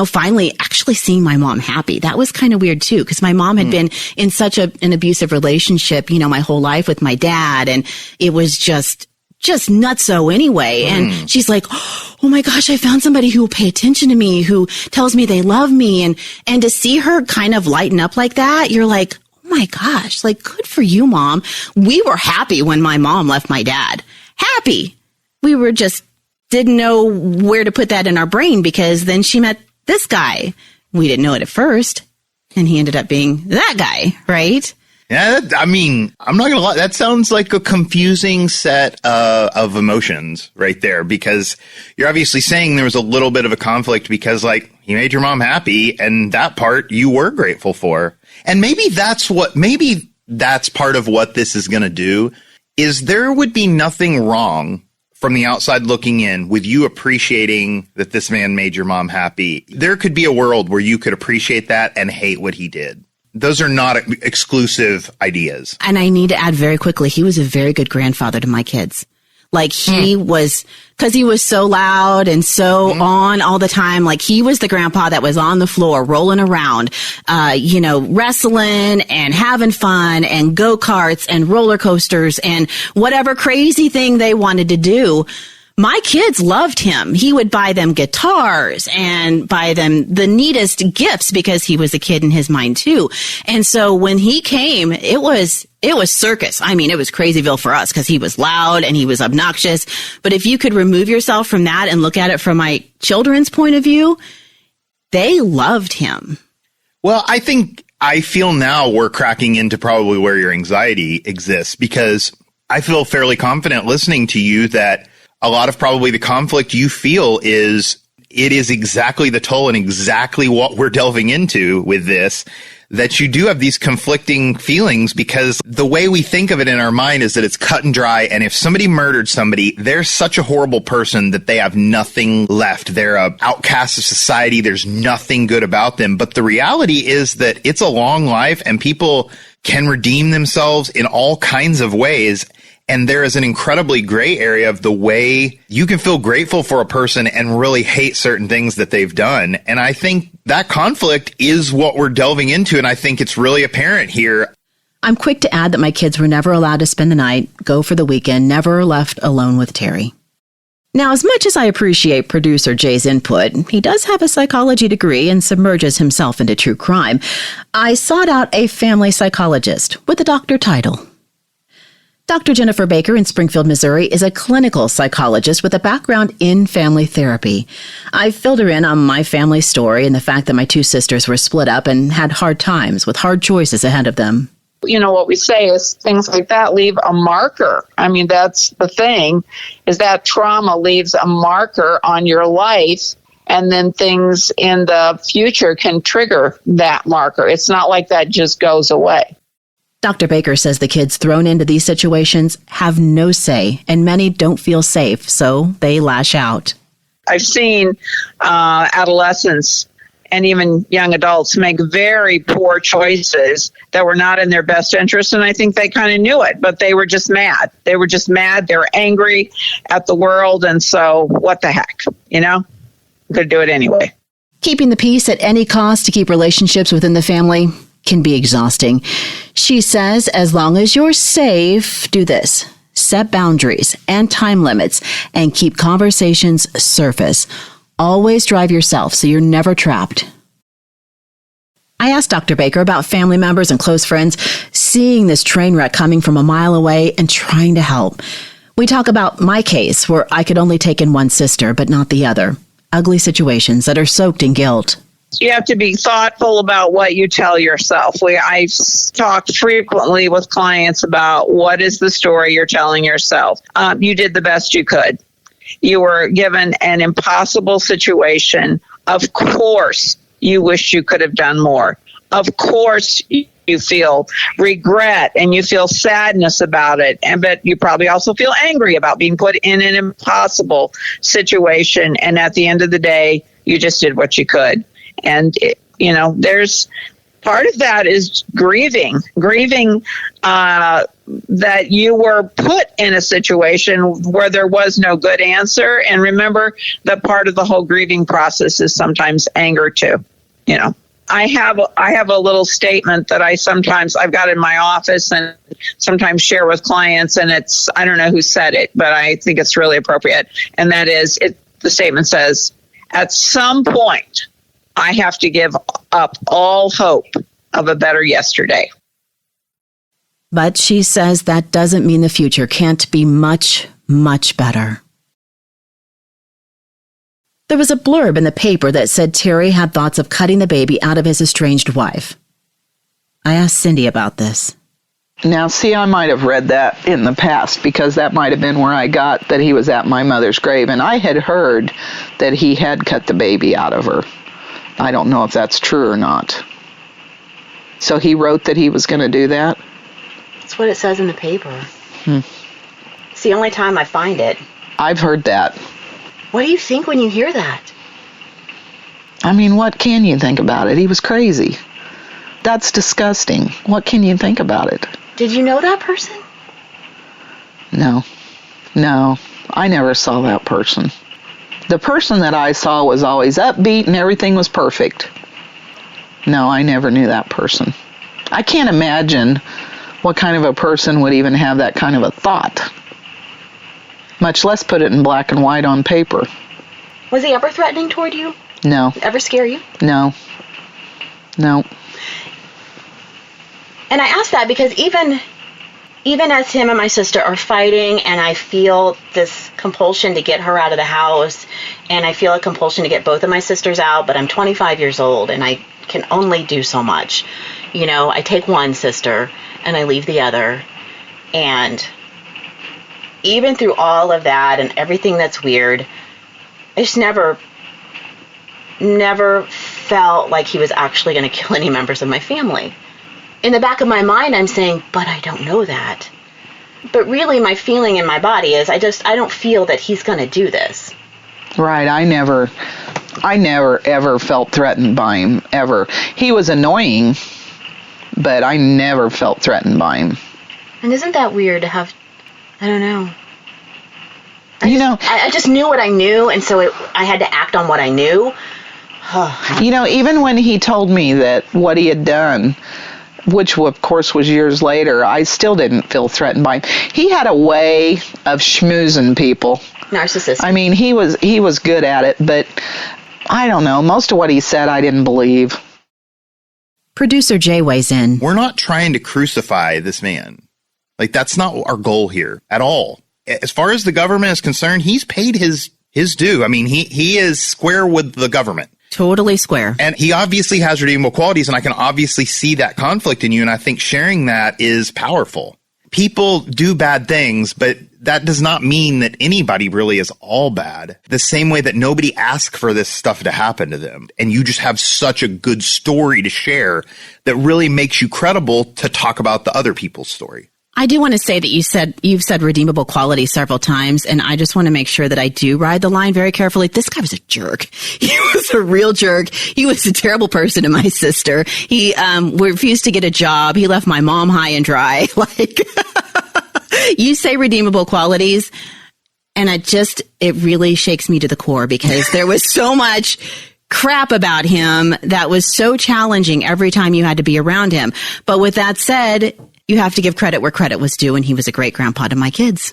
finally actually seeing my mom happy. That was kind of weird, too, because my mom had been in such an abusive relationship, my whole life with my dad. And it was just nutso anyway. And she's like, oh my gosh, I found somebody who will pay attention to me, who tells me they love me. And to see her kind of lighten up like that, you're like, oh my gosh, like good for you, Mom. We were happy when my mom left my dad. Happy. We were just didn't know where to put that in our brain because then she met this guy. We didn't know it at first. And he ended up being that guy, right? Yeah, I'm not going to lie. That sounds like a confusing set of emotions right there because you're obviously saying there was a little bit of a conflict because, he made your mom happy and that part you were grateful for. And maybe that's part of what this is going to do is there would be nothing wrong from the outside looking in with you appreciating that this man made your mom happy. There could be a world where you could appreciate that and hate what he did. Those are not exclusive ideas. And I need to add very quickly, he was a very good grandfather to my kids. He was, because he was so loud and so on all the time. He was the grandpa that was on the floor rolling around, wrestling and having fun and go-karts and roller coasters and whatever crazy thing they wanted to do. My kids loved him. He would buy them guitars and buy them the neatest gifts because he was a kid in his mind too. And so when he came, it was circus. I mean, it was Crazyville for us because he was loud and he was obnoxious. But if you could remove yourself from that and look at it from my children's point of view, they loved him. Well, I feel now we're cracking into probably where your anxiety exists because I feel fairly confident listening to you that a lot of probably the conflict you feel is exactly the toll and exactly what we're delving into with this, that you do have these conflicting feelings because the way we think of it in our mind is that it's cut and dry. And if somebody murdered somebody, they're such a horrible person that they have nothing left. They're an outcast of society. There's nothing good about them. But the reality is that it's a long life and people can redeem themselves in all kinds of ways. And there is an incredibly gray area of the way you can feel grateful for a person and really hate certain things that they've done. And I think that conflict is what we're delving into. And I think it's really apparent here. I'm quick to add that my kids were never allowed to spend the night, go for the weekend, never left alone with Terry. Now, as much as I appreciate producer Jay's input, he does have a psychology degree and submerges himself into true crime. I sought out a family psychologist with a doctor title. Dr. Jennifer Baker in Springfield, Missouri, is a clinical psychologist with a background in family therapy. I filled her in on my family story and the fact that my two sisters were split up and had hard times with hard choices ahead of them. What we say is things like that leave a marker. I mean, that's the thing, is that trauma leaves a marker on your life, and then things in the future can trigger that marker. It's not like that just goes away. Dr. Baker says the kids thrown into these situations have no say, and many don't feel safe, so they lash out. I've seen adolescents and even young adults make very poor choices that were not in their best interest, and I think they kind of knew it, but they were just mad. They were angry at the world, and so what the heck, Could do it anyway. Keeping the peace at any cost to keep relationships within the family can be exhausting. She says, as long as you're safe, do this. Set boundaries and time limits and keep conversations surface. Always drive yourself so you're never trapped. I asked Dr. Baker about family members and close friends seeing this train wreck coming from a mile away and trying to help. We talk about my case where I could only take in one sister, but not the other. Ugly situations that are soaked in guilt. You have to be thoughtful about what you tell yourself. I talk frequently with clients about what is the story you're telling yourself. You did the best you could. You were given an impossible situation. Of course, you wish you could have done more. Of course, you feel regret and you feel sadness about it. But you probably also feel angry about being put in an impossible situation. And at the end of the day, you just did what you could. And, there's part of that is grieving that you were put in a situation where there was no good answer. And remember that part of the whole grieving process is sometimes anger too. I have a little statement that I've got in my office and sometimes share with clients, and I don't know who said it, but I think it's really appropriate. And that is, the statement says, at some point, I have to give up all hope of a better yesterday. But she says that doesn't mean the future can't be much, much better. There was a blurb in the paper that said Terry had thoughts of cutting the baby out of his estranged wife. I asked Cindy about this. Now, see, I might have read that in the past because that might have been where I got that he was at my mother's grave. And I had heard that he had cut the baby out of her. I don't know if that's true or not. So he wrote that he was going to do that? That's what it says in the paper. It's the only time I find it. I've heard that. What do you think when you hear that? I mean, what can you think about it? He was crazy. That's disgusting. What can you think about it? Did you know that person? No, I never saw that person. The person that I saw was always upbeat and everything was perfect. No, I never knew that person. I can't imagine what kind of a person would even have that kind of a thought, much less put it in black and white on paper. Was he ever threatening toward you? No. Ever scare you? No. And I ask that because even as him and my sister are fighting, and I feel this compulsion to get her out of the house, and I feel a compulsion to get both of my sisters out, but I'm 25 years old and I can only do so much. I take one sister and I leave the other. And even through all of that and everything that's weird, I just never felt like he was actually going to kill any members of my family. In the back of my mind, I'm saying, but I don't know that. But really, my feeling in my body is I don't feel that he's going to do this. Right. I never ever felt threatened by him, ever. He was annoying, but I never felt threatened by him. And isn't that weird to have, I don't know. I just knew what I knew, and so I had to act on what I knew. Even when he told me that what he had done, which of course was years later, I still didn't feel threatened by him. He had a way of schmoozing people. Narcissist. I mean, he was good at it, but I don't know. Most of what he said, I didn't believe. Producer Jay weighs in. We're not trying to crucify this man. That's not our goal here at all. As far as the government is concerned, he's paid his due. I mean, he is square with the government. Totally square. And he obviously has redeemable qualities, and I can obviously see that conflict in you, and I think sharing that is powerful. People do bad things, but that does not mean that anybody really is all bad. The same way that nobody asked for this stuff to happen to them. And you just have such a good story to share that really makes you credible to talk about the other people's story. I do want to say that you've said redeemable quality several times, and I just want to make sure that I do ride the line very carefully. This guy was a jerk. He was a real jerk. He was a terrible person to my sister. He refused to get a job. He left my mom high and dry. You say redeemable qualities, and it really shakes me to the core because there was so much crap about him that was so challenging every time you had to be around him. But with that said, you have to give credit where credit was due, and he was a great grandpa to my kids.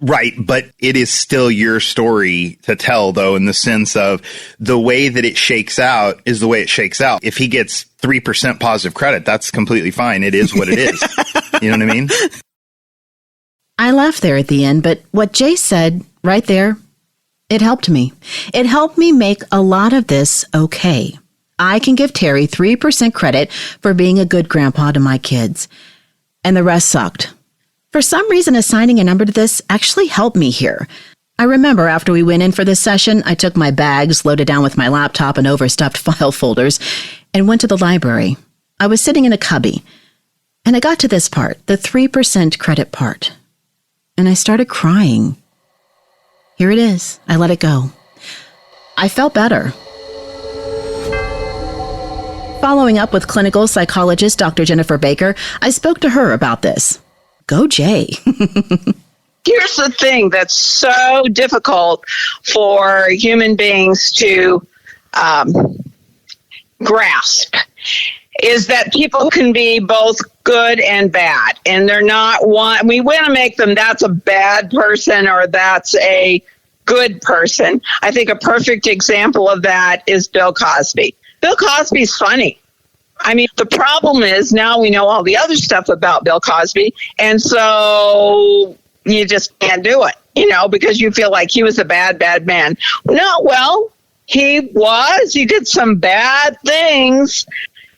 Right, but it is still your story to tell, though, in the sense of the way that it shakes out is the way it shakes out. If he gets 3% positive credit, that's completely fine. It is what it is. You know what I mean? I laughed there at the end, but what Jay said right there, it helped me. It helped me make a lot of this okay. I can give Terry 3% credit for being a good grandpa to my kids. And the rest sucked. For some reason, assigning a number to this actually helped me here. I remember after we went in for this session, I took my bags, loaded down with my laptop and overstuffed file folders, and went to the library. I was sitting in a cubby, and I got to this part, the 3% credit part, and I started crying. Here it is. I let it go. I felt better. Following up with clinical psychologist Dr. Jennifer Baker, I spoke to her about this. Go Jay. Here's the thing that's so difficult for human beings to grasp is that people can be both good and bad. And they're not one. We want to make them that's a bad person or that's a good person. I think a perfect example of that is Bill Cosby. Bill Cosby's funny. I mean, the problem is now we know all the other stuff about Bill Cosby, and so you just can't do it, because you feel like he was a bad, bad man. No, well, he did some bad things.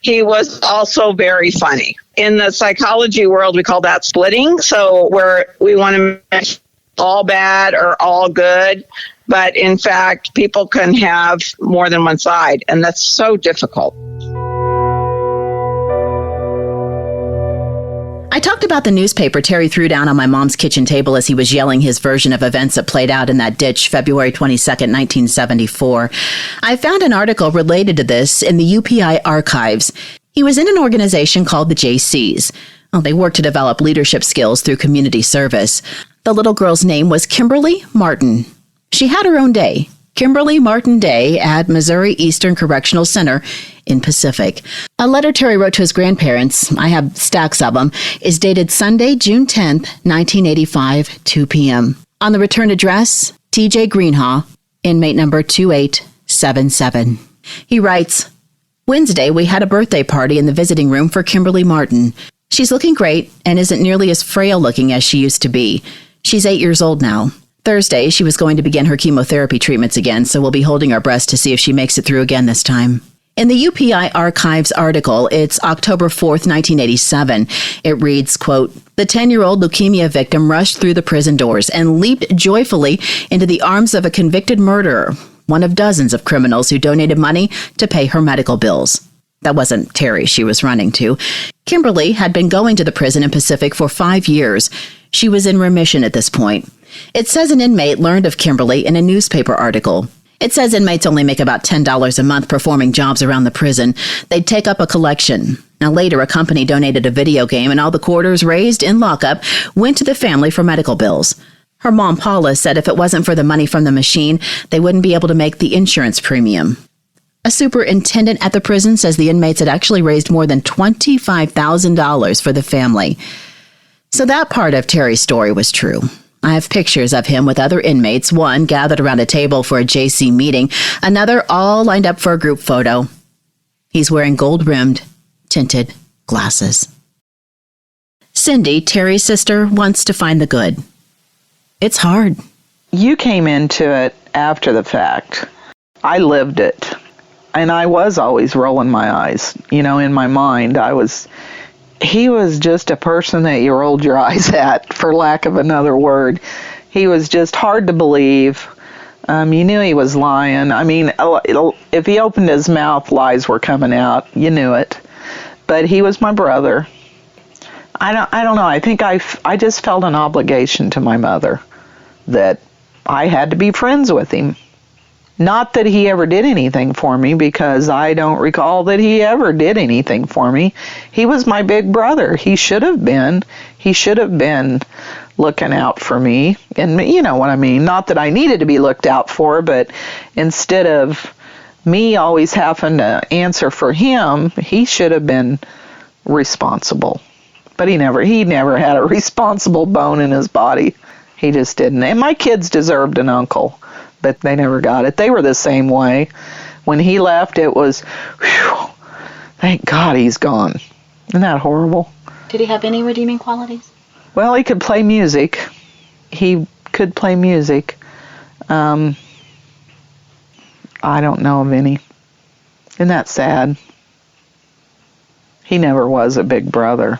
He was also very funny. In the psychology world, we call that splitting, so where we want to make all bad or all good, but in fact, people can have more than one side, and that's so difficult. I talked about the newspaper Terry threw down on my mom's kitchen table as he was yelling his version of events that played out in that ditch February 22nd, 1974. I found an article related to this in the UPI archives. He was in an organization called the JCs. They worked to develop leadership skills through community service. The little girl's name was Kimberly Martin. She had her own day, Kimberly Martin Day, at Missouri Eastern Correctional Center in Pacific. A letter Terry wrote to his grandparents, I have stacks of them, is dated Sunday, June 10th, 1985, 2 p.m. On the return address, TJ Greenhaw, inmate number 2877. He writes, Wednesday, we had a birthday party in the visiting room for Kimberly Martin. She's looking great and isn't nearly as frail looking as she used to be. She's 8 years old now. Thursday, she was going to begin her chemotherapy treatments again, so we'll be holding our breath to see if she makes it through again this time. In the UPI Archives article, it's October 4th, 1987. It reads, quote, the 10-year-old leukemia victim rushed through the prison doors and leaped joyfully into the arms of a convicted murderer, one of dozens of criminals who donated money to pay her medical bills. That wasn't Terry she was running to. Kimberly had been going to the prison in Pacific for 5 years. She was in remission at this point. It says an inmate learned of Kimberly in a newspaper article. It says inmates only make about $10 a month performing jobs around the prison. They'd take up a collection. Now later, a company donated a video game and all the quarters raised in lockup went to the family for medical bills. Her mom, Paula, said if it wasn't for the money from the machine, they wouldn't be able to make the insurance premium. A superintendent at the prison says the inmates had actually raised more than $25,000 for the family. So that part of Terry's story was true. I have pictures of him with other inmates, one gathered around a table for a JC meeting, another all lined up for a group photo. He's wearing gold-rimmed, tinted glasses. Cindy, Terry's sister, wants to find the good. It's hard. You came into it after the fact. I lived it. And I was always rolling my eyes. In my mind, he was just a person that you rolled your eyes at, for lack of another word. He was just hard to believe. You knew he was lying. I mean, if he opened his mouth, lies were coming out. You knew it. But he was my brother. I don't know. I think I just felt an obligation to my mother that I had to be friends with him. Not that he ever did anything for me, because I don't recall that he ever did anything for me. He was my big brother. He should have been. He should have been looking out for me. And you know what I mean? Not that I needed to be looked out for, but instead of me always having to answer for him, he should have been responsible. But he never had a responsible bone in his body. He just didn't. And my kids deserved an uncle, but they never got it. They were the same way. When he left, it was, whew, thank God he's gone. Isn't that horrible? Did he have any redeeming qualities? Well, he could play music. He could play music. I don't know of any. Isn't that sad? He never was a big brother.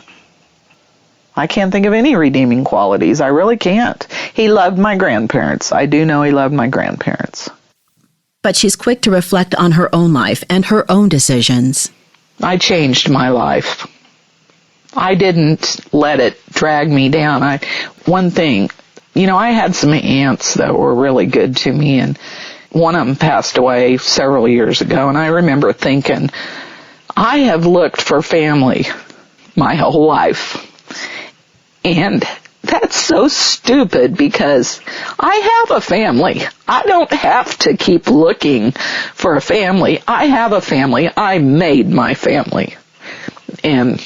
I can't think of any redeeming qualities. I really can't. He loved my grandparents. I do know he loved my grandparents. But she's quick to reflect on her own life and her own decisions. I changed my life. I didn't let it drag me down. One thing, I had some aunts that were really good to me, and one of them passed away several years ago, and I remember thinking, I have looked for family my whole life. And that's so stupid because I have a family. I don't have to keep looking for a family. I have a family. I made my family. And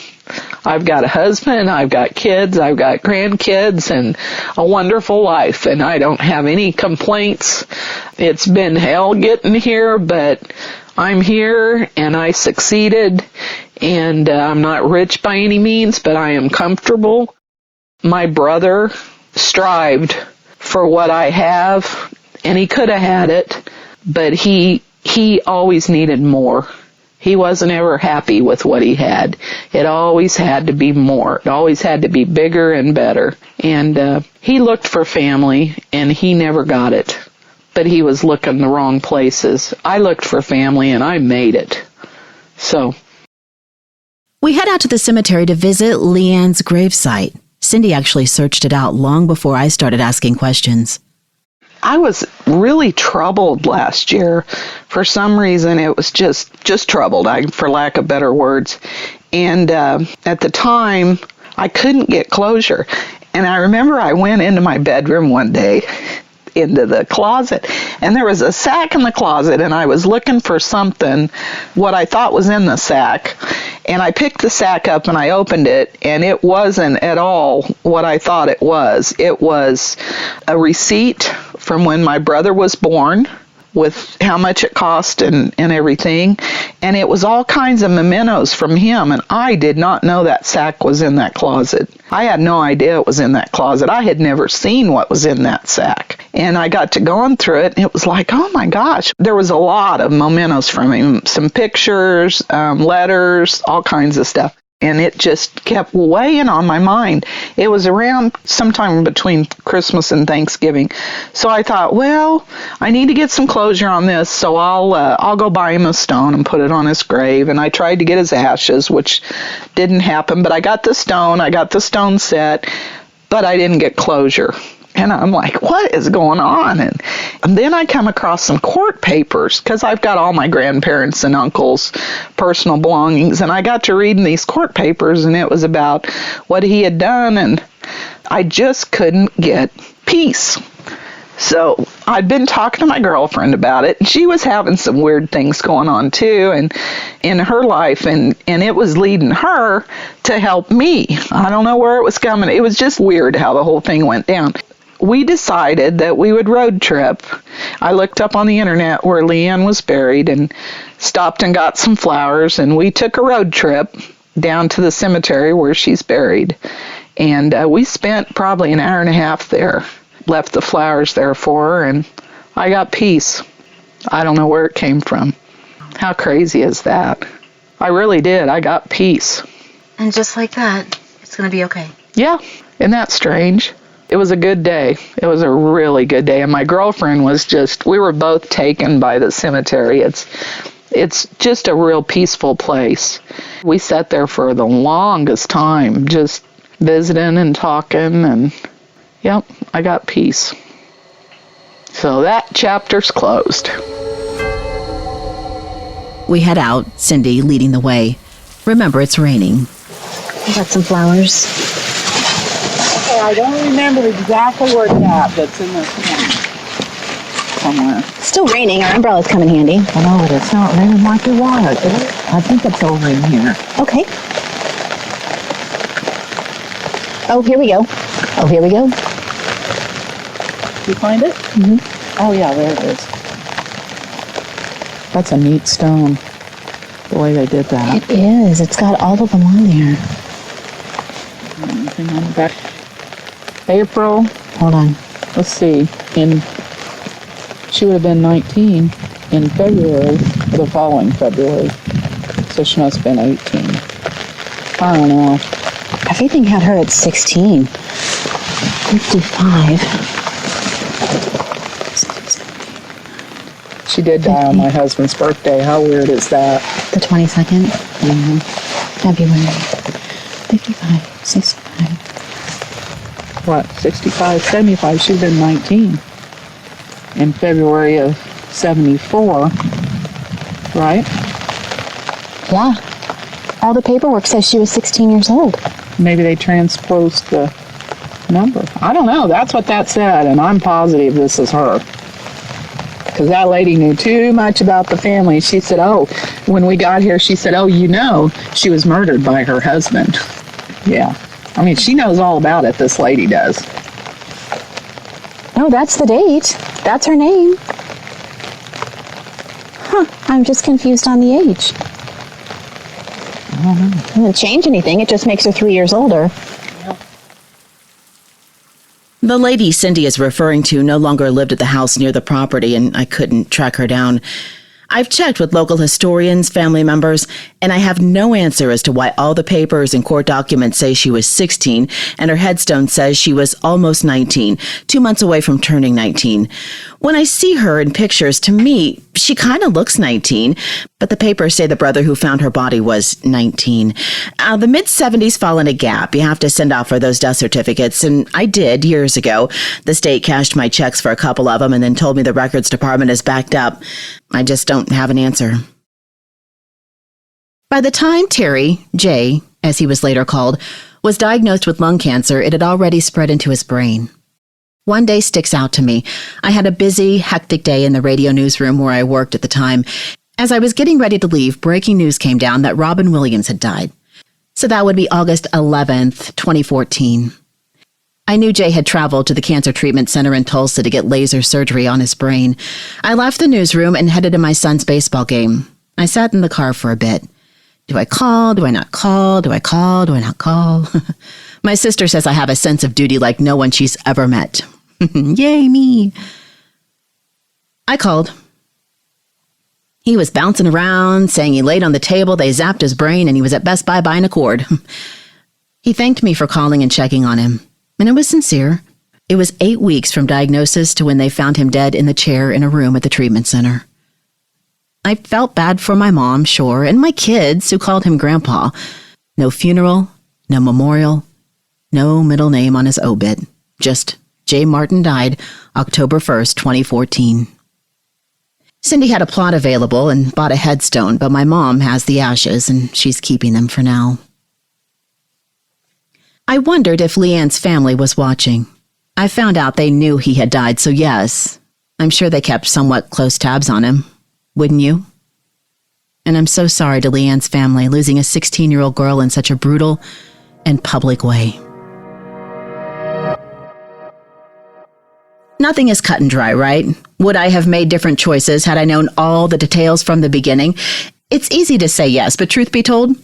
I've got a husband, I've got kids, I've got grandkids, and a wonderful life, and I don't have any complaints. It's been hell getting here, but I'm here, and I succeeded, and I'm not rich by any means, but I am comfortable. My brother strived for what I have, and he could have had it, but he always needed more. He wasn't ever happy with what he had. It always had to be more. It always had to be bigger and better. And he looked for family, and he never got it. But he was looking the wrong places. I looked for family, and I made it. So We head out to the cemetery to visit Leanne's gravesite. Cindy actually searched it out long before I started asking questions. I was really troubled last year. For some reason, it was just troubled, for lack of better words. And at the time, I couldn't get closure. And I remember I went into my bedroom one day, into the closet, and there was a sack in the closet, and I was looking for something, what I thought was in the sack. And I picked the sack up and I opened it, and it wasn't at all what I thought it was. It was a receipt from when my brother was born with how much it cost and everything. And it was all kinds of mementos from him, and I did not know that sack was in that closet. I had no idea it was in that closet. I had never seen what was in that sack. And I got to going through it, and it was like, oh my gosh. There was a lot of mementos from him, some pictures, letters, all kinds of stuff. And it just kept weighing on my mind. It was around sometime between Christmas and Thanksgiving. So I thought, well, I need to get some closure on this, so I'll go buy him a stone and put it on his grave. And I tried to get his ashes, which didn't happen. But I got the stone set, but I didn't get closure. And I'm like, what is going on? And then I come across some court papers, because I've got all my grandparents and uncles' personal belongings. And I got to reading these court papers, and it was about what he had done. And I just couldn't get peace. So I'd been talking to my girlfriend about it, and she was having some weird things going on too, and in her life, and it was leading her to help me. I don't know where it was coming. It was just weird how the whole thing went down. We decided that we would road trip. I looked up on the internet where Leanne was buried and stopped and got some flowers, and we took a road trip down to the cemetery where she's buried. And we spent probably an hour and a half there. Left the flowers there for her, and I got peace. I don't know where it came from. How crazy is that? I really did. I got peace. And just like that, it's going to be okay. Yeah, isn't that strange? It was a good day. It was a really good day. And my girlfriend was we were both taken by the cemetery. It's just a real peaceful place. We sat there for the longest time, just visiting and talking, and yep, I got peace. So that chapter's closed. We head out, Cindy leading the way. Remember, it's raining. I got some flowers. Okay, I don't remember exactly where it's at, but it's in this corner somewhere. Still raining. Our umbrella's come in handy. I know, but it's not raining like it was. I think it's over in here. Okay. Oh, here we go. You find it? Mm-hmm. Oh, yeah, there it is. That's a neat stone, the way they did that. It is. It's got all of them on there. Anything on the back? April. Hold on. Let's see. She would have been 19 in February, the following February. So she must have been 18. I don't know. Everything had her at 16. 55. She did die on my husband's birthday. How weird is that? The 22nd? Mm-hmm. February. 55, 65. What, 65, 75? She'd been 19 in February of 74, right? Yeah. All the paperwork says she was 16 years old. Maybe they transposed the number. I don't know. That's what that said, and I'm positive this is her. Because that lady knew too much about the family. She said, when we got here, she said, she was murdered by her husband. Yeah. I mean, she knows all about it, this lady does. Oh, that's the date. That's her name. Huh. I'm just confused on the age. I don't know. It doesn't change anything. It just makes her 3 years older. The lady Cindy is referring to no longer lived at the house near the property, and I couldn't track her down. I've checked with local historians, family members, and I have no answer as to why all the papers and court documents say she was 16 and her headstone says she was almost 19, 2 months away from turning 19. When I see her in pictures, to me, she kind of looks 19, but the papers say the brother who found her body was 19. The mid-70s fall in a gap. You have to send off for those death certificates, and I did years ago. The state cashed my checks for a couple of them and then told me the records department is backed up. I just don't have an answer. By the time Terry, Jay, as he was later called, was diagnosed with lung cancer, it had already spread into his brain. One day sticks out to me. I had a busy, hectic day in the radio newsroom where I worked at the time. As I was getting ready to leave, breaking news came down that Robin Williams had died. So that would be August 11th, 2014. I knew Jay had traveled to the cancer treatment center in Tulsa to get laser surgery on his brain. I left the newsroom and headed to my son's baseball game. I sat in the car for a bit. Do I call? Do I not call? Do I call? Do I not call? My sister says I have a sense of duty like no one she's ever met. Yay, me. I called. He was bouncing around, saying he laid on the table, they zapped his brain, and he was at Best Buy buying a cord. He thanked me for calling and checking on him, and it was sincere. It was 8 weeks from diagnosis to when they found him dead in the chair in a room at the treatment center. I felt bad for my mom, sure, and my kids, who called him Grandpa. No funeral, no memorial, no middle name on his obit. Just J. Martin died October 1st, 2014. Cindy had a plot available and bought a headstone, but my mom has the ashes, and she's keeping them for now. I wondered if Leanne's family was watching. I found out they knew he had died, so yes, I'm sure they kept somewhat close tabs on him. Wouldn't you? And I'm so sorry to Leanne's family losing a 16-year-old girl in such a brutal and public way. Nothing is cut and dry, right? Would I have made different choices had I known all the details from the beginning? It's easy to say yes, but truth be told,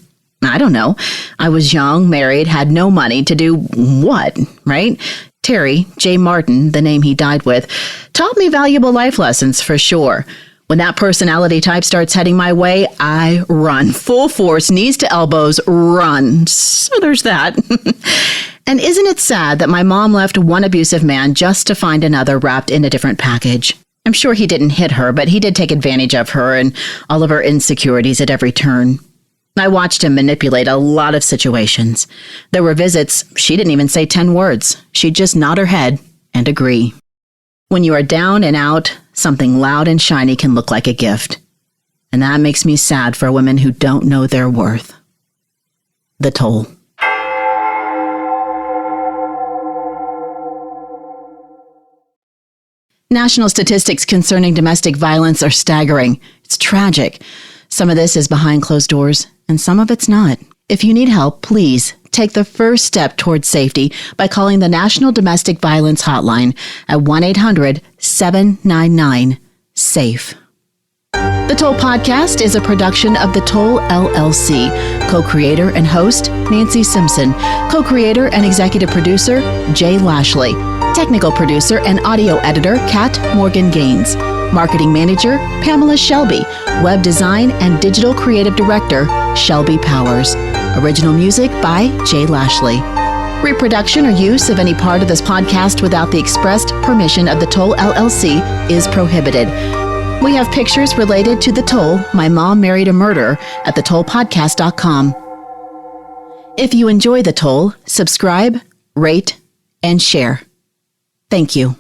I don't know. I was young, married, had no money to do what, right? Terry, J. Martin, the name he died with, taught me valuable life lessons for sure. When that personality type starts heading my way, I run. Full force, knees to elbows, run. So there's that. And isn't it sad that my mom left one abusive man just to find another wrapped in a different package? I'm sure he didn't hit her, but he did take advantage of her and all of her insecurities at every turn. I watched him manipulate a lot of situations. There were visits, she didn't even say 10 words. She'd just nod her head and agree. When you are down and out, something loud and shiny can look like a gift. And that makes me sad for women who don't know their worth. The toll. National statistics concerning domestic violence are staggering. It's tragic. Some of this is behind closed doors, and some of it's not. If you need help, please take the first step towards safety by calling the National Domestic Violence Hotline at 1-800-799-SAFE. The Toll Podcast is a production of The Toll LLC. Co-creator and host, Nancy Simpson. Co-creator and executive producer, Jay Lashley. Technical producer and audio editor, Kat Morgan Gaines. Marketing manager, Pamela Shelby. Web design and digital creative director, Shelby Powers. Original music by Jay Lashley. Reproduction or use of any part of this podcast without the expressed permission of The Toll LLC is prohibited. We have pictures related to The Toll, My Mom Married a Murderer, at thetollpodcast.com. If you enjoy The Toll, subscribe, rate, and share. Thank you.